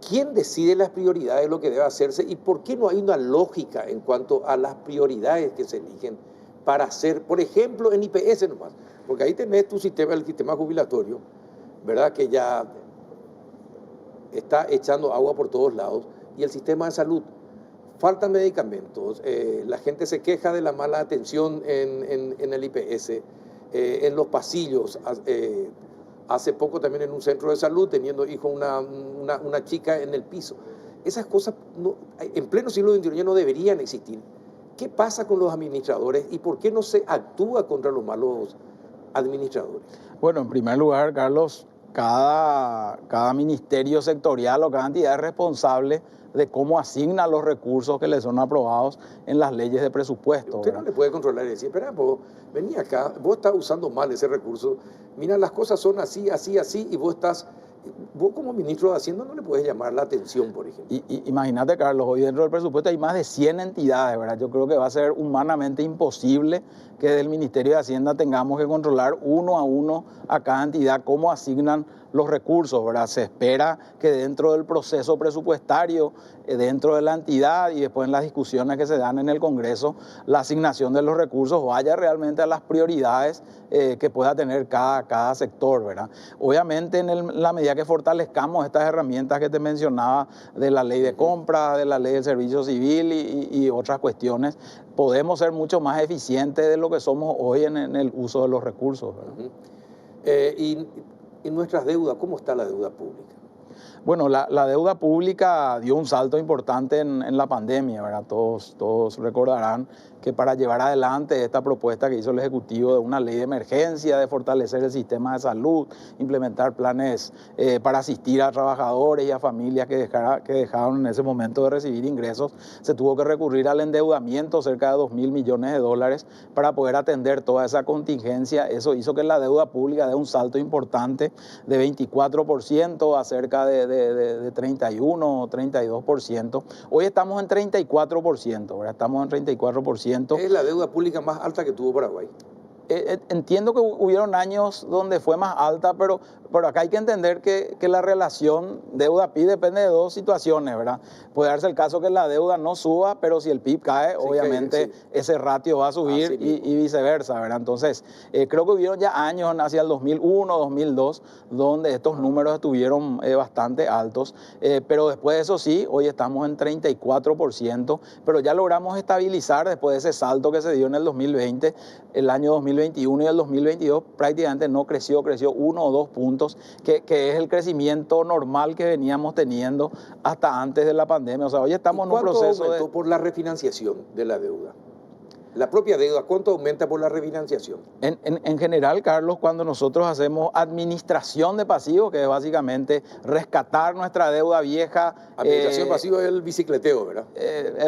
¿quién decide las prioridades de lo que debe hacerse? ¿Y por qué no hay una lógica en cuanto a las prioridades que se eligen para hacer, por ejemplo, en IPS nomás? Porque ahí tenés tu sistema, el sistema jubilatorio, ¿verdad? Que ya está echando agua por todos lados, y el sistema de salud. Faltan medicamentos, la gente se queja de la mala atención en el IPS, en los pasillos hace poco también en un centro de salud, teniendo hijo una chica en el piso. Esas cosas en pleno siglo XXI ya no deberían existir. ¿Qué pasa con los administradores y por qué no se actúa contra los malos administradores? Bueno, en primer lugar, Carlos, cada ministerio sectorial o cada entidad es responsable de cómo asigna los recursos que le son aprobados en las leyes de presupuesto. Usted no le puede controlar y decir, espera, vos vení acá, vos estás usando mal ese recurso, mira, las cosas son así, así, así, y vos como ministro de Hacienda no le puedes llamar la atención, por ejemplo. Imagínate, Carlos, hoy dentro del presupuesto hay más de 100 entidades, ¿verdad? Yo creo que va a ser humanamente imposible que desde el Ministerio de Hacienda tengamos que controlar uno a uno a cada entidad cómo asignan los recursos, ¿verdad? Se espera que dentro del proceso presupuestario, dentro de la entidad y después en las discusiones que se dan en el Congreso, la asignación de los recursos vaya realmente a las prioridades que pueda tener cada sector, ¿verdad? Obviamente en la medida que fortalezcamos estas herramientas que te mencionaba de la ley de compra, de la ley del servicio civil y otras cuestiones, podemos ser mucho más eficientes de lo que somos hoy en el uso de los recursos, ¿verdad? Y nuestras deudas, ¿cómo está la deuda pública? Bueno, la deuda pública dio un salto importante en la pandemia, ¿verdad? Todos recordarán que para llevar adelante esta propuesta que hizo el Ejecutivo de una ley de emergencia, de fortalecer el sistema de salud, implementar planes para asistir a trabajadores y a familias que dejaron en ese momento de recibir ingresos, se tuvo que recurrir al endeudamiento, cerca de 2.000 millones de dólares, para poder atender toda esa contingencia. Eso hizo que la deuda pública dé un salto importante de 24% a cerca de 31 o 32%. Hoy estamos en 34%, ¿verdad? Estamos en 34%. Es la deuda pública más alta que tuvo Paraguay. Entiendo que hubieron años donde fue más alta, pero acá hay que entender que la relación deuda-PIB depende de dos situaciones, ¿verdad? Puede darse el caso que la deuda no suba, pero si el PIB cae, sí, obviamente sí, ese ratio va a subir y viceversa, ¿verdad? Entonces, creo que hubieron ya años hacia el 2001, 2002, donde estos números estuvieron bastante altos, pero después de eso sí, hoy estamos en 34%, pero ya logramos estabilizar después de ese salto que se dio en el 2020, el año 2021 y el 2022 prácticamente no creció 1 o 2 puntos, que es el crecimiento normal que veníamos teniendo hasta antes de la pandemia. O sea, hoy estamos en un proceso aumentó por la refinanciación de la deuda? La propia deuda, ¿cuánto aumenta por la refinanciación? En general, Carlos, cuando nosotros hacemos administración de pasivos, que es básicamente rescatar nuestra deuda vieja. Administración pasiva es el bicicleteo, ¿verdad?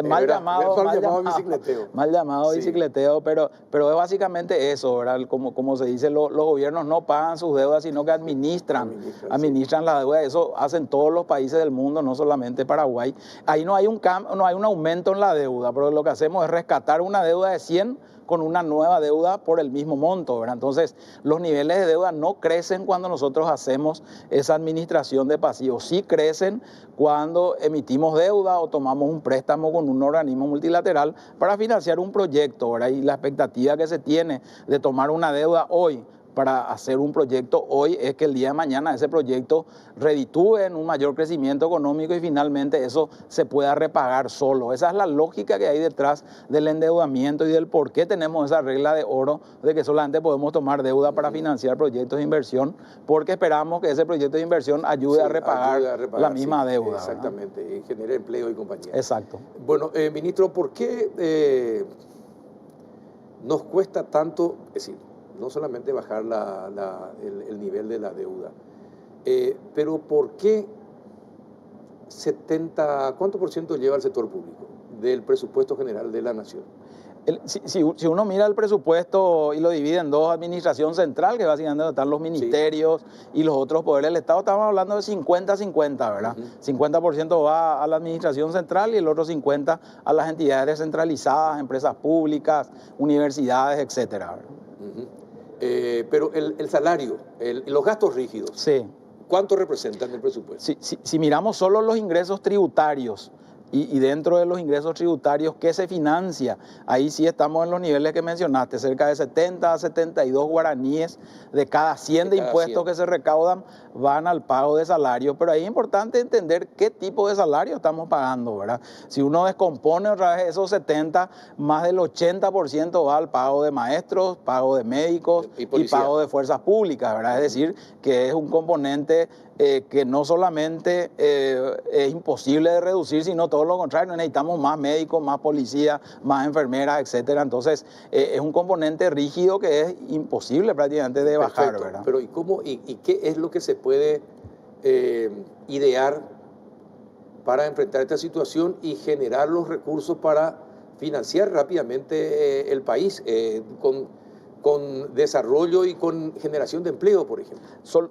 Mal llamado bicicleteo. Mal llamado sí, bicicleteo, pero es básicamente eso, ¿verdad? Como se dice, los gobiernos no pagan sus deudas, sino que administran la deuda. Eso hacen todos los países del mundo, no solamente Paraguay. Ahí no hay un aumento en la deuda, pero lo que hacemos es rescatar una deuda de 100 con una nueva deuda por el mismo monto, ¿verdad? Entonces, los niveles de deuda no crecen cuando nosotros hacemos esa administración de pasivos. Sí crecen cuando emitimos deuda o tomamos un préstamo con un organismo multilateral para financiar un proyecto, ¿verdad? Y la expectativa que se tiene de tomar una deuda hoy para hacer un proyecto hoy es que el día de mañana ese proyecto reditúe en un mayor crecimiento económico y finalmente eso se pueda repagar solo. Esa es la lógica que hay detrás del endeudamiento y del por qué tenemos esa regla de oro de que solamente podemos tomar deuda para financiar proyectos de inversión, porque esperamos que ese proyecto de inversión ayude a repagar la misma deuda. Exactamente, genere empleo y compañía. Exacto. Bueno, ministro, ¿por qué nos cuesta tanto, es decir, no solamente bajar el nivel de la deuda, pero ¿por qué cuánto por ciento lleva el sector público del presupuesto general de la nación? Si uno mira el presupuesto y lo divide en dos, administración central, que básicamente están los ministerios y los otros poderes del Estado, estamos hablando de 50-50, ¿verdad? 50% va a la administración central y el otro 50% a las entidades descentralizadas, empresas públicas, universidades, etcétera. Pero el salario, los gastos rígidos, sí. ¿Cuánto representan el presupuesto? Si miramos solo los ingresos tributarios, Y dentro de los ingresos tributarios, ¿qué se financia? Ahí sí estamos en los niveles que mencionaste, cerca de 70 a 72 guaraníes de cada 100 de impuestos que se recaudan van al pago de salario, pero ahí es importante entender qué tipo de salario estamos pagando, ¿verdad? Si uno descompone otra vez esos 70, más del 80% va al pago de maestros, pago de médicos y pago de fuerzas públicas, ¿verdad? Es decir, que es un componente que no solamente es imposible de reducir, sino todo lo contrario, necesitamos más médicos, más policías, más enfermeras, etcétera. Entonces, es un componente rígido que es imposible prácticamente de bajar, perfecto, ¿verdad? Pero ¿y qué es lo que se puede idear para enfrentar esta situación y generar los recursos para financiar rápidamente el país con desarrollo y con generación de empleo, por ejemplo?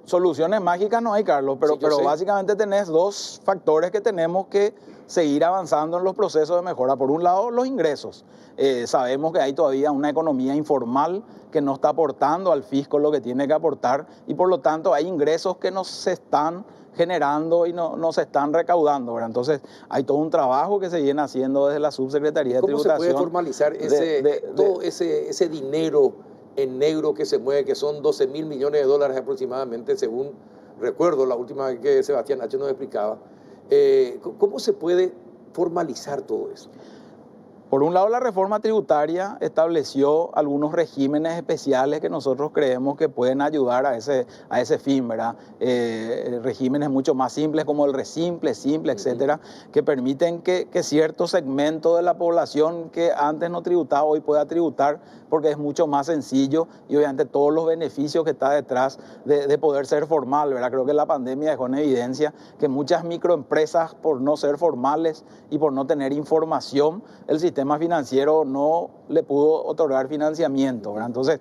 Soluciones mágicas no hay, Carlos, pero, Sí, pero básicamente tenés dos factores que tenemos que seguir avanzando en los procesos de mejora. Por un lado, los ingresos. Sabemos que hay todavía una economía informal que no está aportando al fisco lo que tiene que aportar y por lo tanto hay ingresos que no se están generando y no se están recaudando, ¿verdad? Entonces hay todo un trabajo que se viene haciendo desde la Subsecretaría de Tributación. ¿Cómo se puede formalizar todo ese dinero en negro que se mueve, que son 12.000 millones de dólares aproximadamente, según recuerdo la última vez que Sebastián H. nos explicaba? ¿Cómo se puede formalizar todo eso? Por un lado, la reforma tributaria estableció algunos regímenes especiales que nosotros creemos que pueden ayudar a ese fin, ¿verdad? Regímenes mucho más simples como el resimple, simple, etcétera, que permiten que cierto segmento de la población que antes no tributaba hoy pueda tributar porque es mucho más sencillo y obviamente todos los beneficios que está detrás de poder ser formal, ¿verdad? Creo que la pandemia dejó en evidencia que muchas microempresas, por no ser formales y por no tener información, el sistema financiero no le pudo otorgar financiamiento, ¿verdad? Entonces,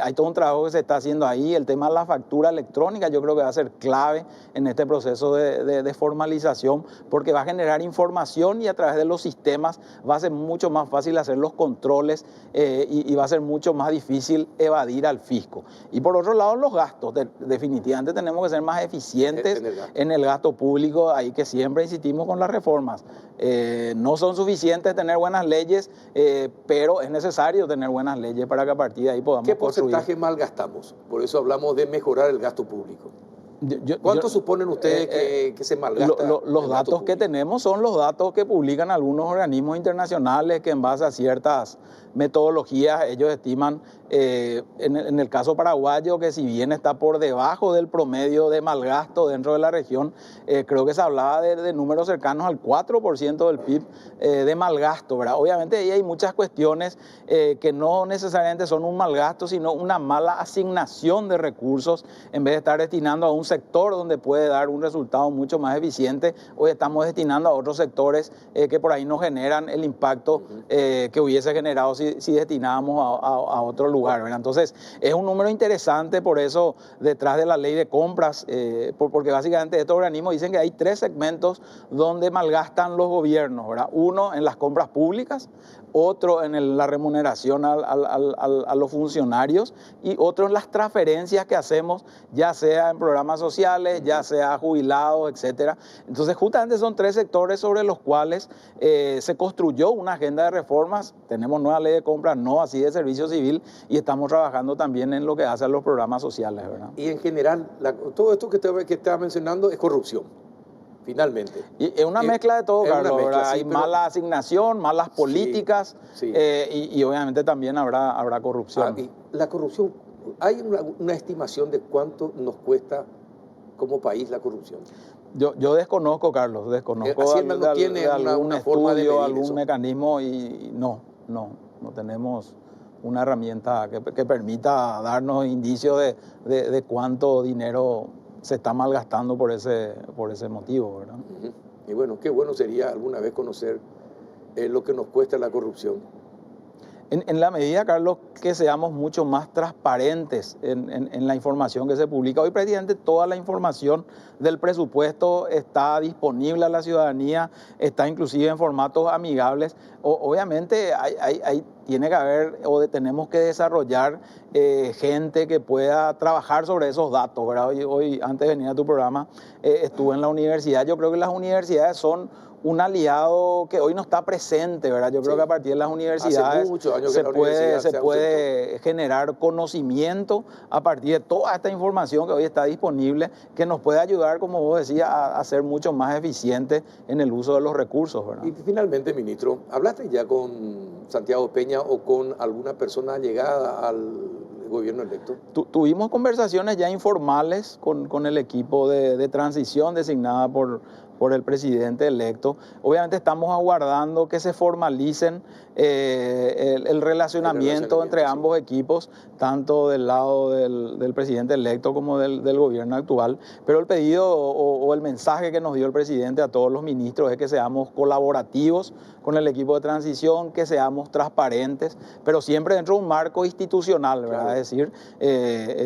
hay todo un trabajo que se está haciendo ahí. El tema de la factura electrónica yo creo que va a ser clave en este proceso de formalización porque va a generar información y a través de los sistemas va a ser mucho más fácil hacer los controles y va a ser mucho más difícil evadir al fisco. Y por otro lado, los gastos. Definitivamente tenemos que ser más eficientes en el gasto público, ahí que siempre insistimos con las reformas. No son suficientes tener buenas leyes, pero es necesario tener buenas leyes para que a partir de ahí podamos construir. ¿Qué porcentaje malgastamos? Por eso hablamos de mejorar el gasto público. ¿Cuánto suponen ustedes que se malgasta? Los datos que tenemos son los datos que publican algunos organismos internacionales que en base a ciertas metodologías ellos estiman, en el caso paraguayo, que si bien está por debajo del promedio de malgasto dentro de la región, creo que se hablaba de números cercanos al 4% del PIB de malgasto, ¿verdad? Obviamente ahí hay muchas cuestiones que no necesariamente son un malgasto, sino una mala asignación de recursos. En vez de estar destinando a un sector donde puede dar un resultado mucho más eficiente, hoy estamos destinando a otros sectores que por ahí no generan el impacto que hubiese generado si destinábamos a otro lugar, ¿verdad? Entonces, es un número interesante, por eso detrás de la ley de compras, porque básicamente estos organismos dicen que hay 3 segmentos donde malgastan los gobiernos, ¿verdad? Uno en las compras públicas, otro en la remuneración a los funcionarios y otro en las transferencias que hacemos, ya sea en programas sociales, ya sea a jubilados, etcétera. Entonces, justamente son 3 sectores sobre los cuales se construyó una agenda de reformas. Tenemos nueva ley de compras, no así de servicio civil, y estamos trabajando también en lo que hace a los programas sociales, ¿verdad? Y en general, todo esto que estaba mencionando es corrupción. Finalmente. Y es una mezcla de todo, Carlos. Sí, hay mala asignación, malas políticas, sí. Y obviamente también habrá corrupción. Y la corrupción, ¿hay una estimación de cuánto nos cuesta como país la corrupción? Yo desconozco, Carlos, desconozco no tiene algún una forma de medir algún eso. Mecanismo y no tenemos una herramienta que permita darnos indicios de cuánto dinero se está malgastando por ese motivo, ¿verdad? Y bueno, qué bueno sería alguna vez conocer lo que nos cuesta la corrupción. En la medida, Carlos, que seamos mucho más transparentes en la información que se publica. Hoy prácticamente toda la información del presupuesto está disponible a la ciudadanía, está inclusive en formatos amigables. Obviamente hay tiene que haber tenemos que desarrollar gente que pueda trabajar sobre esos datos, ¿verdad? Hoy antes de venir a tu programa, estuve en la universidad. Yo creo que las universidades son un aliado que hoy no está presente, ¿verdad? Yo creo que a partir de las universidades se puede generar conocimiento a partir de toda esta información que hoy está disponible, que nos puede ayudar, como vos decías, a ser mucho más eficientes en el uso de los recursos, ¿verdad? Y finalmente, ministro, ¿hablaste ya con Santiago Peña o con alguna persona llegada al gobierno electo? Tuvimos conversaciones ya informales con el equipo de transición designada por el presidente electo. Obviamente estamos aguardando que se formalicen el relacionamiento entre ambos equipos, tanto del lado del presidente electo como del gobierno actual. Pero el pedido o el mensaje que nos dio el presidente a todos los ministros es que seamos colaborativos con el equipo de transición, que seamos transparentes, pero siempre dentro de un marco institucional, ¿verdad? Claro. Es decir,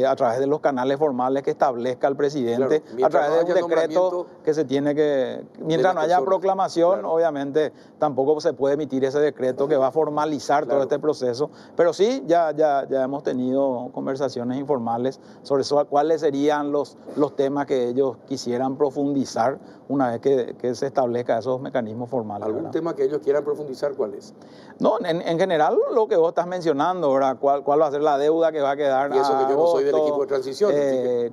a través de los canales formales que establezca el presidente, claro, a través de un decreto que se tiene que... Mientras no haya proclamación, claro, obviamente tampoco se puede emitir ese decreto que va a formalizar, claro, todo este proceso, pero sí, ya hemos tenido conversaciones informales sobre eso, cuáles serían los temas que ellos quisieran profundizar una vez que se establezcan esos mecanismos formales. ¿Algún ¿verdad? tema que ellos quieran profundizar, cuál es? No, en general lo que vos estás mencionando, ¿verdad? ¿Cuál va a ser la deuda que va a quedar? Y eso que yo no soy del equipo de transición.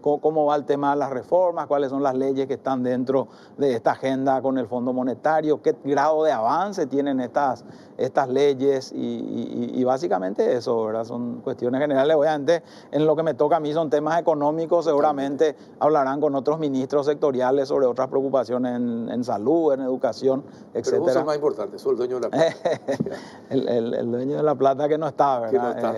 ¿Cómo va el tema de las reformas? ¿Cuáles son las leyes que están dentro de esta agenda con el Fondo Monetario? ¿Qué grado de avance tienen estas leyes? Y básicamente eso, ¿verdad? Son cuestiones generales. Obviamente, en lo que me toca a mí son temas económicos. Seguramente hablarán con otros ministros sectoriales sobre otras preocupaciones en salud, en educación, etc. Pero vos sos más importante, sos el dueño de la plata. el dueño de la plata que no está, ¿verdad? Que no está.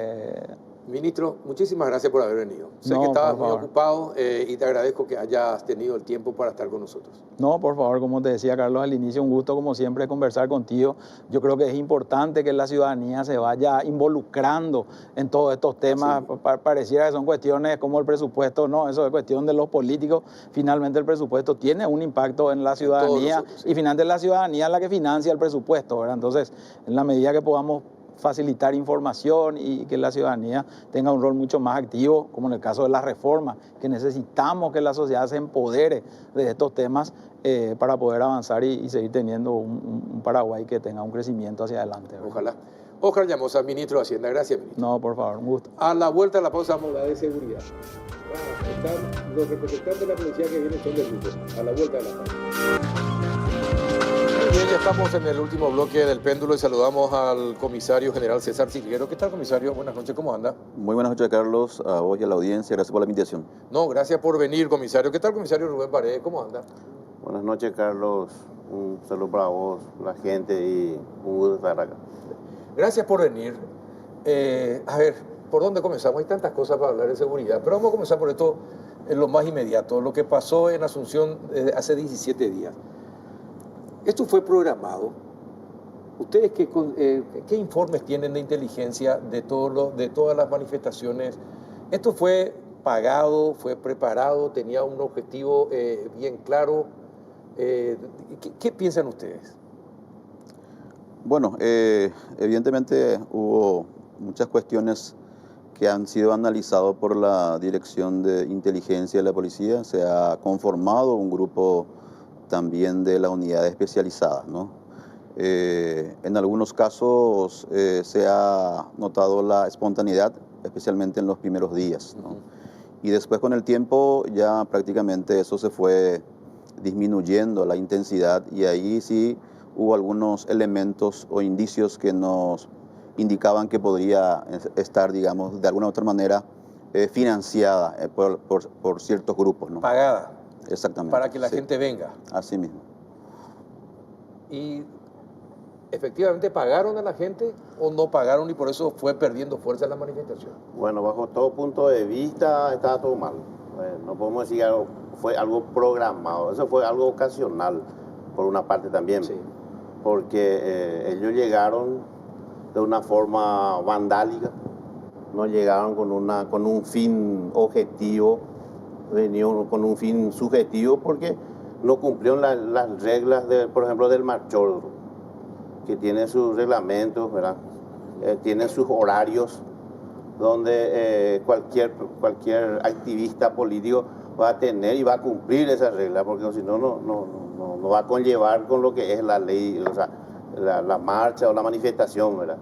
Ministro, muchísimas gracias por haber venido. Sé que estabas muy ocupado y te agradezco que hayas tenido el tiempo para estar con nosotros. No, por favor, como te decía Carlos al inicio, un gusto como siempre conversar contigo. Yo creo que es importante que la ciudadanía se vaya involucrando en todos estos temas. Pareciera que son cuestiones como el presupuesto, no, eso es cuestión de los políticos. Finalmente el presupuesto tiene un impacto en la ciudadanía y finalmente la ciudadanía es la que financia el presupuesto, ¿verdad? Entonces, en la medida que podamos facilitar información y que la ciudadanía tenga un rol mucho más activo, como en el caso de las reformas, que necesitamos que la sociedad se empodere de estos temas para poder avanzar y seguir teniendo un Paraguay que tenga un crecimiento hacia adelante, ¿verdad? Ojalá. Óscar Llamosa, ministro de Hacienda. Gracias, ministro. No, por favor, un gusto. A la vuelta de la pausa vamos a hablar de seguridad. Están los representantes de la policía que vienen son del grupo. A la vuelta de la pausa. Bien, ya estamos en el último bloque del péndulo y saludamos al comisario general César Silguero. ¿Qué tal, comisario? Buenas noches, ¿cómo anda? Muy buenas noches, Carlos, a vos y a la audiencia. Gracias por la invitación. No, gracias por venir, comisario. ¿Qué tal, comisario Rubén Paredes? ¿Cómo anda? Buenas noches, Carlos. Un saludo para vos, la gente, y un gusto estar acá. Gracias por venir. A ver, ¿por dónde comenzamos? Hay tantas cosas para hablar de seguridad, pero vamos a comenzar por esto, en lo más inmediato, lo que pasó en Asunción hace 17 días. Esto fue programado. ¿Ustedes qué informes tienen de inteligencia de todas las manifestaciones? ¿Esto fue pagado, fue preparado, tenía un objetivo bien claro? ¿Qué piensan ustedes? Bueno, evidentemente hubo muchas cuestiones que han sido analizadas por la Dirección de Inteligencia de la Policía. Se ha conformado un grupo también de la unidad especializada, ¿no? En algunos casos se ha notado la espontaneidad, especialmente en los primeros días, ¿no? Y después con el tiempo ya prácticamente eso se fue disminuyendo la intensidad y ahí sí hubo algunos elementos o indicios que nos indicaban que podría estar, digamos, de alguna u otra manera financiada por ciertos grupos, ¿no? Pagada. Exactamente. Para que la gente venga. Así mismo. ¿Y efectivamente pagaron a la gente o no pagaron y por eso fue perdiendo fuerza la manifestación? Bueno, bajo todo punto de vista estaba todo mal. No podemos decir que fue algo programado, eso fue algo ocasional por una parte también. Sí. Porque ellos llegaron de una forma vandálica, no llegaron con un fin objetivo, venían con un fin subjetivo porque no cumplieron las reglas, por ejemplo, del marchódromo, que tiene sus reglamentos, ¿verdad? tienen sus horarios donde cualquier activista político va a tener y va a cumplir esa regla, porque si no, no va a conllevar con lo que es la ley, o sea, la marcha o la manifestación, ¿verdad?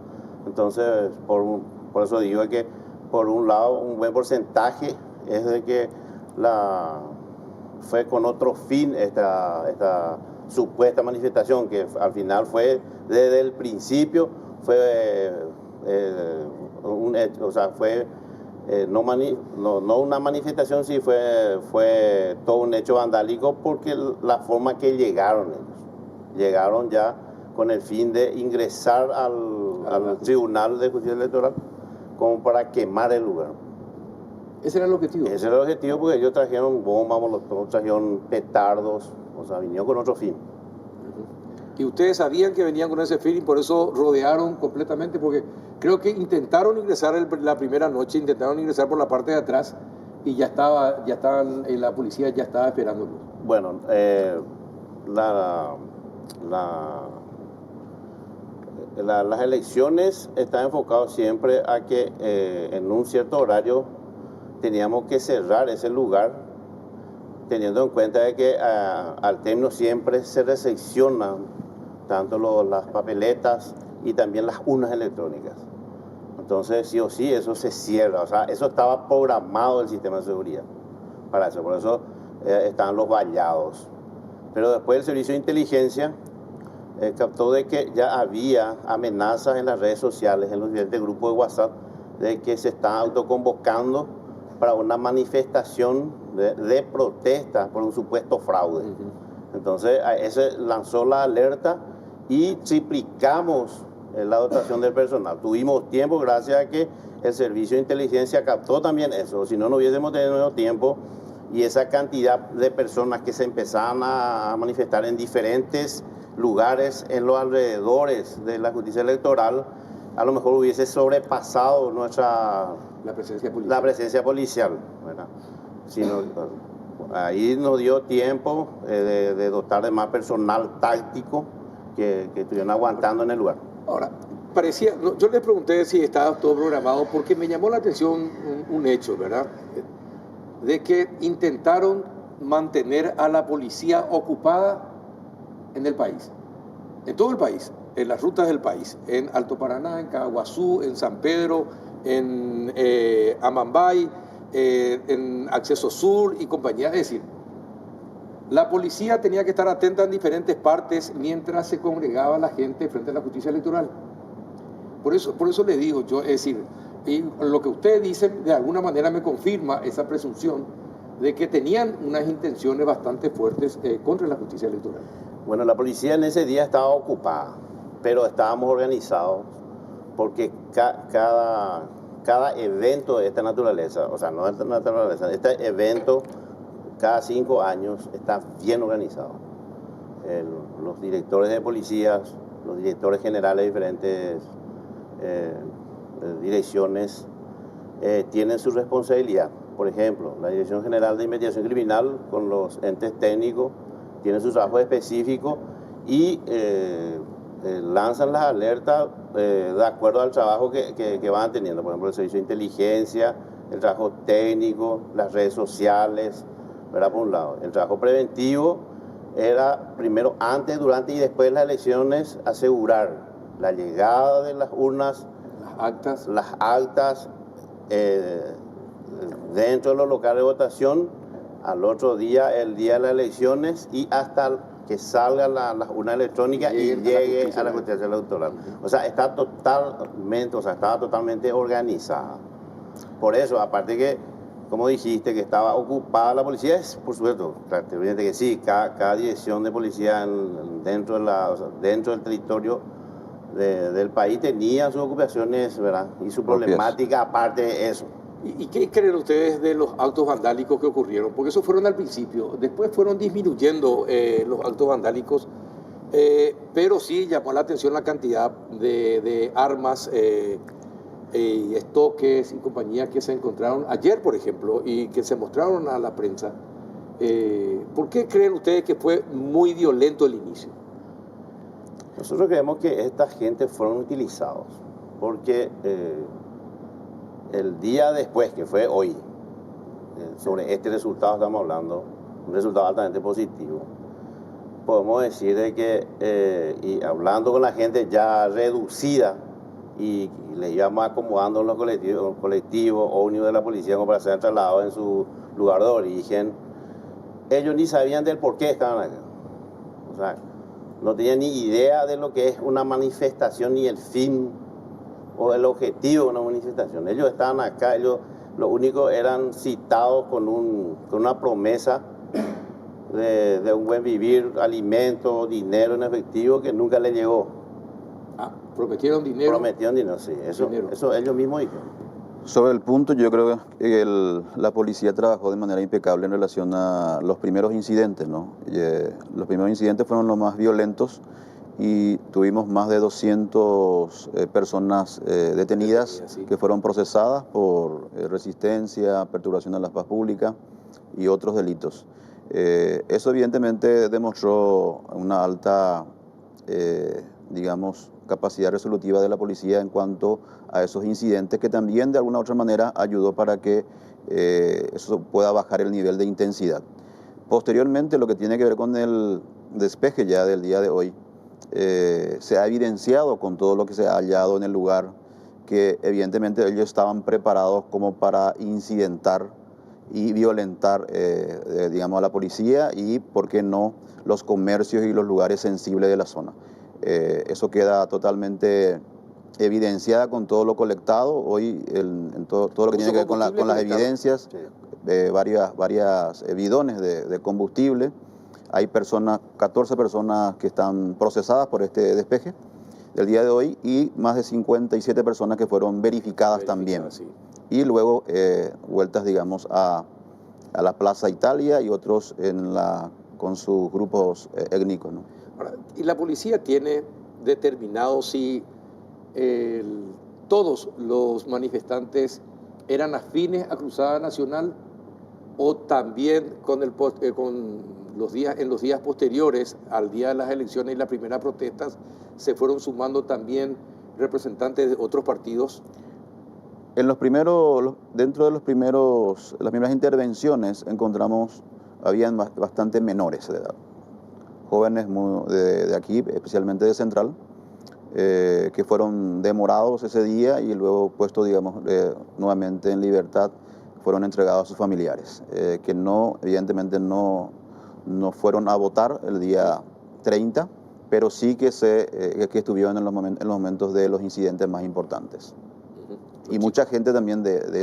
Entonces, por eso digo que, por un lado, un buen porcentaje es de que fue con otro fin esta supuesta manifestación, que al final fue, desde el principio, fue un hecho, o sea, fue no una manifestación, sí, fue todo un hecho vandálico, porque la forma que llegaron ya con el fin de ingresar al Tribunal de Justicia Electoral como para quemar el lugar. ¿Ese era el objetivo? Ese era el objetivo, porque ellos trajeron bombas, molotov, trajeron petardos, o sea, vinieron con otro fin. Y ustedes sabían que venían con ese fin y por eso rodearon completamente, porque creo que intentaron ingresar la primera noche, intentaron ingresar por la parte de atrás y la policía ya estaba esperándolos. Bueno, las elecciones están enfocadas siempre a que en un cierto horario teníamos que cerrar ese lugar, teniendo en cuenta de que al término siempre se recepcionan tanto las papeletas y también las urnas electrónicas. Entonces, sí o sí, eso se cierra. O sea, eso estaba programado el sistema de seguridad para eso. Por eso están los vallados. Pero después el servicio de inteligencia captó de que ya había amenazas en las redes sociales, en los diferentes grupos de WhatsApp, de que se están autoconvocando para una manifestación de protesta por un supuesto fraude. Entonces, ese lanzó la alerta y triplicamos la dotación del personal. Tuvimos tiempo gracias a que el servicio de inteligencia captó también eso. Si no, no hubiésemos tenido tiempo, y esa cantidad de personas que se empezaban a manifestar en diferentes lugares en los alrededores de la justicia electoral, a lo mejor hubiese sobrepasado la presencia policial, ¿verdad? Ahí nos dio tiempo de dotar de más personal táctico que estuvieron aguantando en el lugar. Ahora, yo les pregunté si estaba todo programado porque me llamó la atención un hecho, ¿verdad? De que intentaron mantener a la policía ocupada en el país, en todo el país, en las rutas del país, en Alto Paraná, en Caguazú, en San Pedro, en Amambay, en Acceso Sur y compañía. Es decir, la policía tenía que estar atenta en diferentes partes mientras se congregaba la gente frente a la justicia electoral. Por eso le digo yo, es decir, y lo que ustedes dicen de alguna manera me confirma esa presunción de que tenían unas intenciones bastante fuertes contra la justicia electoral. Bueno, la policía en ese día estaba ocupada, pero estábamos organizados, porque cada evento de esta naturaleza, o sea, no de esta naturaleza, este evento cada 5 años está bien organizado. Los directores de policías, los directores generales de diferentes direcciones tienen su responsabilidad. Por ejemplo, la Dirección General de Investigación Criminal con los entes técnicos tiene su trabajo específico y lanzan las alertas de acuerdo al trabajo que van teniendo. Por ejemplo, el servicio de inteligencia, el trabajo técnico, las redes sociales, ¿verdad? Por un lado. El trabajo preventivo era primero, antes, durante y después de las elecciones, asegurar la llegada de las urnas, las actas dentro de los locales de votación, al otro día, el día de las elecciones, y hasta que salga las urnas electrónicas y llegue a la justicia electoral. O sea, estaba totalmente organizada. Por eso, aparte que, como dijiste, que estaba ocupada la policía, es por supuesto, evidente que sí, cada dirección de policía dentro del territorio del país tenía sus ocupaciones, ¿verdad? Y su problemática aparte de eso. ¿Y qué creen ustedes de los actos vandálicos que ocurrieron? Porque esos fueron al principio, después fueron disminuyendo los actos vandálicos, pero sí llamó la atención la cantidad de armas, estoques y compañías que se encontraron ayer, por ejemplo, y que se mostraron a la prensa. ¿Por qué creen ustedes que fue muy violento el inicio? Nosotros creemos que esta gente fueron utilizados. porque el día después, que fue hoy, sobre este resultado estamos hablando, un resultado altamente positivo, podemos decir de que, y hablando con la gente ya reducida, y le íbamos acomodando en los colectivos ómnibus de la policía como para ser trasladados en su lugar de origen, ellos ni sabían del por qué estaban acá. O sea, no tenían ni idea de lo que es una manifestación, ni el fin o el objetivo de una manifestación. Ellos estaban acá, ellos lo único eran citados con una promesa de un buen vivir, alimento, dinero en efectivo que nunca les llegó. Ah, prometieron dinero. Prometieron dinero, sí. Eso ellos mismos dijeron. Sobre el punto, yo creo que la policía trabajó de manera impecable en relación a los primeros incidentes, ¿no? Los primeros incidentes fueron los más violentos y tuvimos más de 200 personas detenidas sí, que fueron procesadas por resistencia, perturbación a la paz pública y otros delitos. Eso evidentemente demostró una alta, digamos, capacidad resolutiva de la policía en cuanto a esos incidentes, que también de alguna u otra manera ayudó para que eso pueda bajar el nivel de intensidad. Posteriormente, lo que tiene que ver con el despeje ya del día de hoy, se ha evidenciado con todo lo que se ha hallado en el lugar, que evidentemente ellos estaban preparados como para incidentar y violentar, digamos, a la policía y, ¿por qué no?, los comercios y los lugares sensibles de la zona. Eso queda totalmente evidenciada con todo lo colectado hoy, en todo lo que tiene que ver con las evidencias, varias bidones de combustible. Hay 14 personas que están procesadas por este despeje del día de hoy y más de 57 personas que fueron verificadas también. Sí. Y luego vueltas, digamos, a la Plaza Italia y otros con sus grupos étnicos, ¿no? Ahora, y la policía tiene determinado si todos los manifestantes eran afines a Cruzada Nacional o también en los días posteriores al día de las elecciones y las primeras protestas se fueron sumando también representantes de otros partidos. Dentro de las primeras intervenciones encontramos, habían bastante menores de edad, jóvenes de aquí, especialmente de Central, que fueron demorados ese día y luego puestos, digamos, nuevamente en libertad, fueron entregados a sus familiares, que evidentemente no fueron a votar el día 30, pero sí que estuvieron en los momentos de los incidentes más importantes. Y mucha gente también de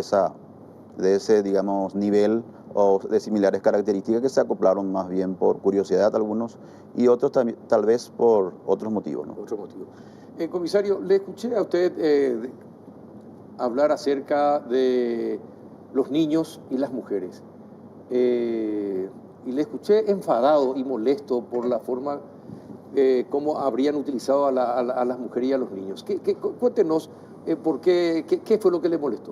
ese, digamos, nivel o de similares características que se acoplaron más bien por curiosidad algunos y otros también, tal vez por otros motivos, ¿no? Otro motivo. Comisario, le escuché a usted hablar acerca de los niños y las mujeres. Y le escuché enfadado y molesto por la forma como habrían utilizado a las mujeres y a los niños. Cuéntenos por qué fue lo que le molestó.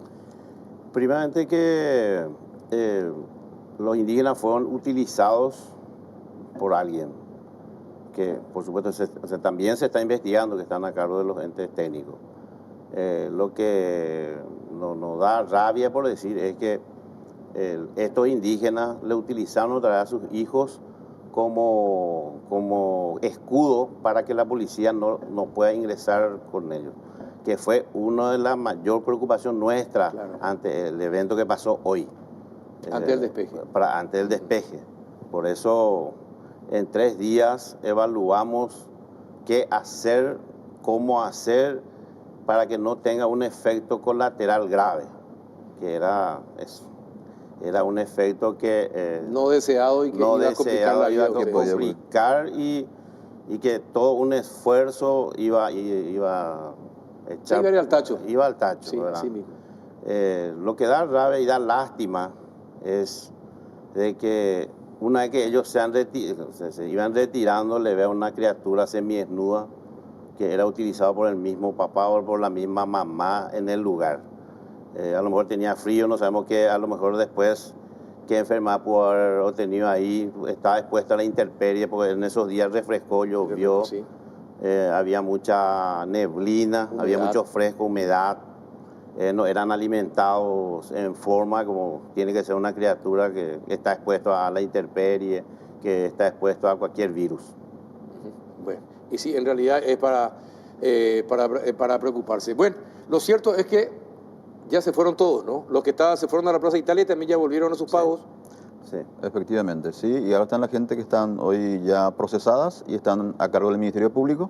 Primeramente que los indígenas fueron utilizados por alguien que, por supuesto, también se está investigando, que están a cargo de los entes técnicos. Lo que nos da rabia, por decir, es que estos indígenas le utilizaron otra vez a sus hijos como escudo para que la policía no pueda ingresar con ellos, que fue una de las mayores preocupaciones nuestras, claro, ante el evento que pasó hoy. Antes del despeje. Antes del despeje. Por eso, en 3 días evaluamos qué hacer, cómo hacer, para que no tenga un efecto colateral grave, que era eso. Era un efecto que... no deseado y que iba a complicar y que todo un esfuerzo iba a echar... Iba al tacho. Iba al tacho, sí, ¿verdad? Sí mismo. Lo que da rabia y da lástima es de que una vez que ellos se iban retirando, le veo una criatura semidesnuda que era utilizada por el mismo papá o por la misma mamá en el lugar. A lo mejor tenía frío, no sabemos qué, a lo mejor después qué enfermedad pudo haber tenido ahí, estaba expuesta a la intemperie, porque en esos días refrescó, llovió, sí, había mucha neblina, Humedad. había mucho fresco, humedad. No eran alimentados en forma como tiene que ser una criatura que está expuesto a la intemperie, que está expuesto a cualquier virus. Bueno, y sí, en realidad es para preocuparse. Bueno, lo cierto es que ya se fueron todos, ¿no? Los que se fueron a la Plaza Italia y también ya volvieron a sus pagos. Sí. Efectivamente, sí, y ahora están la gente que están hoy ya procesadas y están a cargo del Ministerio Público.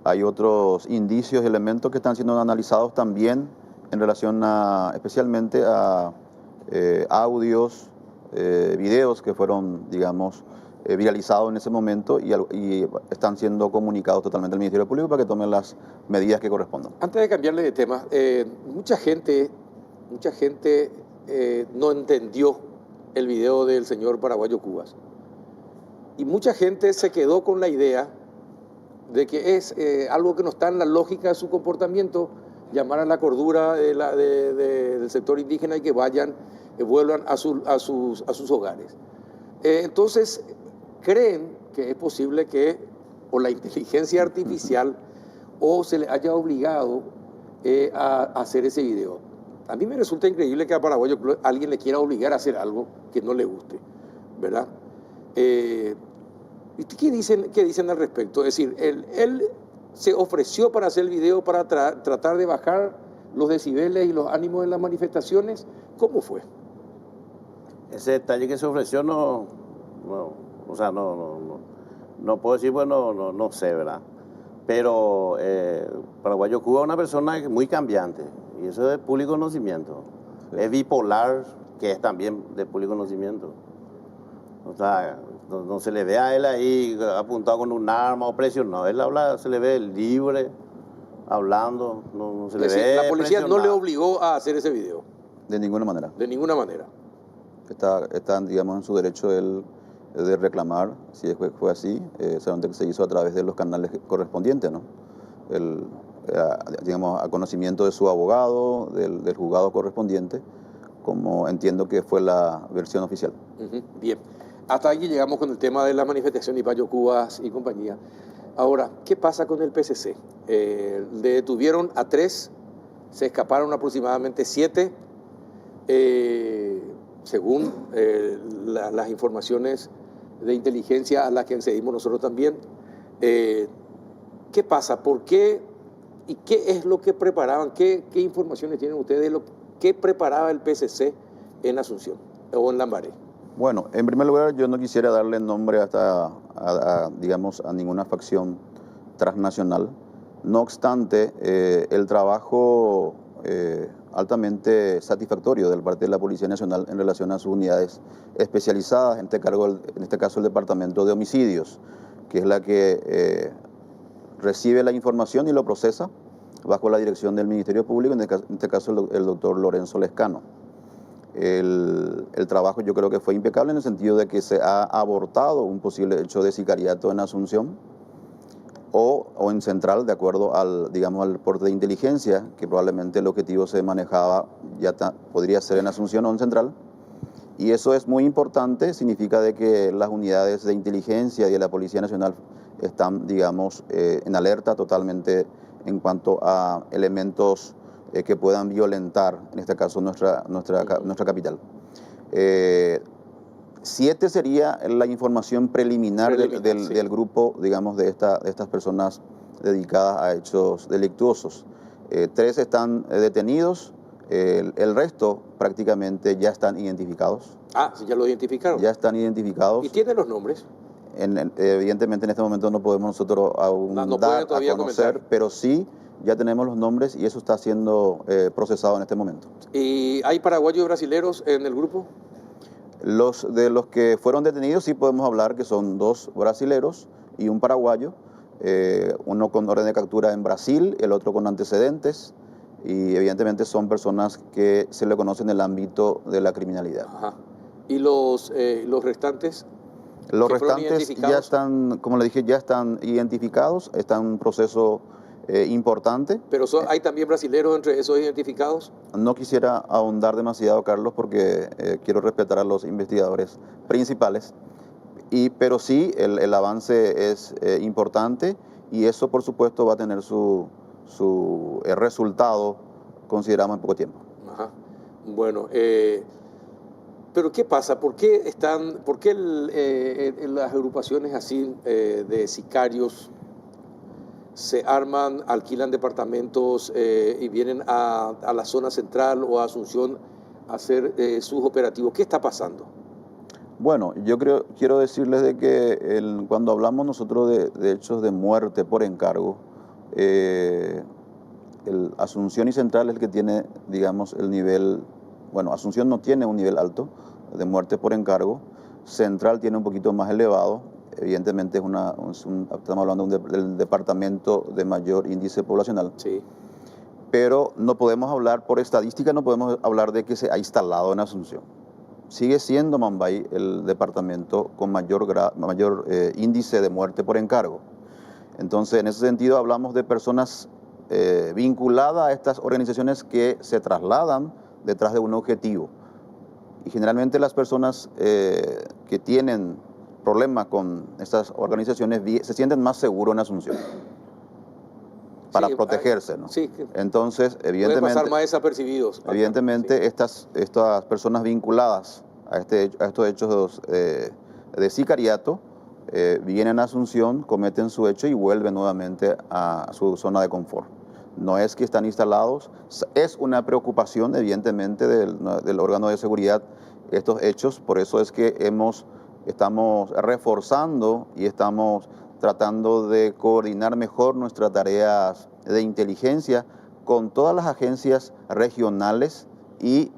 Hay otros indicios, elementos que están siendo analizados también en relación especialmente a audios, videos que fueron, digamos, viralizados en ese momento y están siendo comunicados totalmente al Ministerio Público para que tomen las medidas que correspondan. Antes de cambiarle de tema, mucha gente no entendió el video del señor paraguayo Cubas. Y mucha gente se quedó con la idea de que es algo que no está en la lógica de su comportamiento, llamar a la cordura del sector indígena y que vuelvan a sus hogares. Entonces, creen que es posible que o la inteligencia artificial o se le haya obligado a hacer ese video. A mí me resulta increíble que a Paraguayo Club alguien le quiera obligar a hacer algo que no le guste, ¿verdad? ¿Qué dicen al respecto? Es decir, él se ofreció para hacer el video para tratar de bajar los decibeles y los ánimos en las manifestaciones. ¿Cómo fue? Ese detalle que se ofreció no puedo decir, bueno, no sé, ¿verdad? Pero Paraguayo Cuba es una persona muy cambiante y eso es de público conocimiento. Sí. Es bipolar, que es también de público conocimiento. O sea, no se le ve a él ahí apuntado con un arma o presionado. Él habla, se le ve libre, hablando, no se le ve. La policía no le obligó a hacer ese video. De ninguna manera. De ninguna manera. Está digamos, en su derecho de reclamar, si fue así, solamente que se hizo a través de los canales correspondientes, ¿no? Digamos, a conocimiento de su abogado, del juzgado correspondiente, como entiendo que fue la versión oficial. Bien, hasta aquí llegamos con el tema de la manifestación de Paraguayo Cubas y compañía. Ahora, ¿qué pasa con el PCC? Le detuvieron a 3, se escaparon aproximadamente 7, según las informaciones de inteligencia a las que accedimos nosotros también. ¿Qué pasa? ¿Por qué? ¿Y qué es lo que preparaban? ¿Qué informaciones tienen ustedes de lo que preparaba el PCC en Asunción o en Lambaré? Bueno, en primer lugar, yo no quisiera darle nombre digamos, a ninguna facción transnacional. No obstante, el trabajo altamente satisfactorio del parte de la Policía Nacional en relación a sus unidades especializadas, en este caso el Departamento de Homicidios, que es la que recibe la información y lo procesa bajo la dirección del Ministerio Público, en este caso el doctor Lorenzo Lescano. El trabajo yo creo que fue impecable en el sentido de que se ha abortado un posible hecho de sicariato en Asunción o en Central, de acuerdo al reporte de inteligencia, que probablemente el objetivo se manejaba, podría ser en Asunción o en Central. Y eso es muy importante, significa de que las unidades de inteligencia y de la Policía Nacional están, digamos, en alerta totalmente en cuanto a elementos que puedan violentar, en este caso, nuestra capital. 7 sería la información preliminar del grupo, digamos, de estas personas dedicadas a hechos delictuosos. 3 están detenidos, el resto prácticamente ya están identificados. Ah, sí, ya lo identificaron. Ya están identificados. ¿Y tienen los nombres? Evidentemente en este momento no podemos nosotros aún dar a conocer, comentar. Pero sí ya tenemos los nombres y eso está siendo procesado en este momento. ¿Y hay paraguayos y brasileros en el grupo? De los que fueron detenidos sí podemos hablar que son 2 brasileros y un paraguayo, uno con orden de captura en Brasil, el otro con antecedentes, y evidentemente son personas que se le conocen en el ámbito de la criminalidad. Ajá. ¿Y los restantes? Los restantes ya están, como le dije, ya están identificados, está en un proceso importante. ¿Pero hay también brasileros entre esos identificados? No quisiera ahondar demasiado, Carlos, porque quiero respetar a los investigadores principales, pero sí el avance es importante y eso por supuesto va a tener su resultado, consideramos, en poco tiempo. Ajá. Bueno, pero ¿qué pasa? ¿Por qué las agrupaciones así de sicarios se arman, alquilan departamentos y vienen a la zona central o a Asunción a hacer sus operativos? ¿Qué está pasando? Bueno, yo quiero decirles de que cuando hablamos nosotros de hechos de muerte por encargo, Asunción y Central es el que tiene, digamos, el nivel. Bueno, Asunción no tiene un nivel alto de muerte por encargo, Central tiene un poquito más elevado, evidentemente estamos hablando del departamento de mayor índice poblacional. Sí. Pero no podemos hablar, por estadística, no podemos hablar de que se ha instalado en Asunción. Sigue siendo Mambay el departamento con mayor índice de muerte por encargo. Entonces, en ese sentido, hablamos de personas vinculadas a estas organizaciones que se trasladan detrás de un objetivo. Y generalmente las personas que tienen problemas con estas organizaciones se sienten más seguros en Asunción para protegerse, ¿no? Sí, entonces, evidentemente, pueden pasar más desapercibidos. Evidentemente, sí. estas personas vinculadas a estos hechos de sicariato vienen a Asunción, cometen su hecho y vuelven nuevamente a su zona de confort. No es que están instalados, es una preocupación evidentemente del órgano de seguridad estos hechos, por eso es que estamos reforzando y estamos tratando de coordinar mejor nuestras tareas de inteligencia con todas las agencias regionales y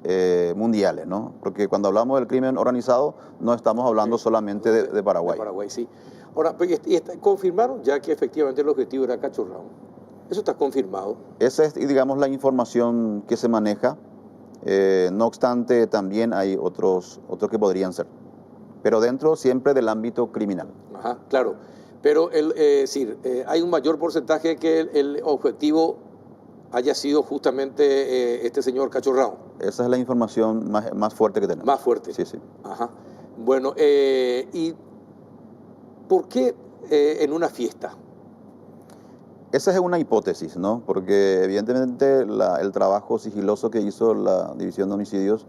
mundiales, ¿no? Porque cuando hablamos del crimen organizado no estamos hablando solamente de Paraguay. De Paraguay, sí. Ahora, confirmaron ya que efectivamente el objetivo era Cachorrao. ¿Eso está confirmado? Esa es, digamos, la información que se maneja. No obstante, también hay otros que podrían ser. Pero dentro siempre del ámbito criminal. Ajá, claro. Pero hay un mayor porcentaje que el objetivo haya sido justamente este señor Cachorrao. Esa es la información más fuerte que tenemos. Más fuerte. Sí, sí. Ajá. Bueno, ¿y por qué en una fiesta? Esa es una hipótesis, ¿no? Porque evidentemente el trabajo sigiloso que hizo la División de Homicidios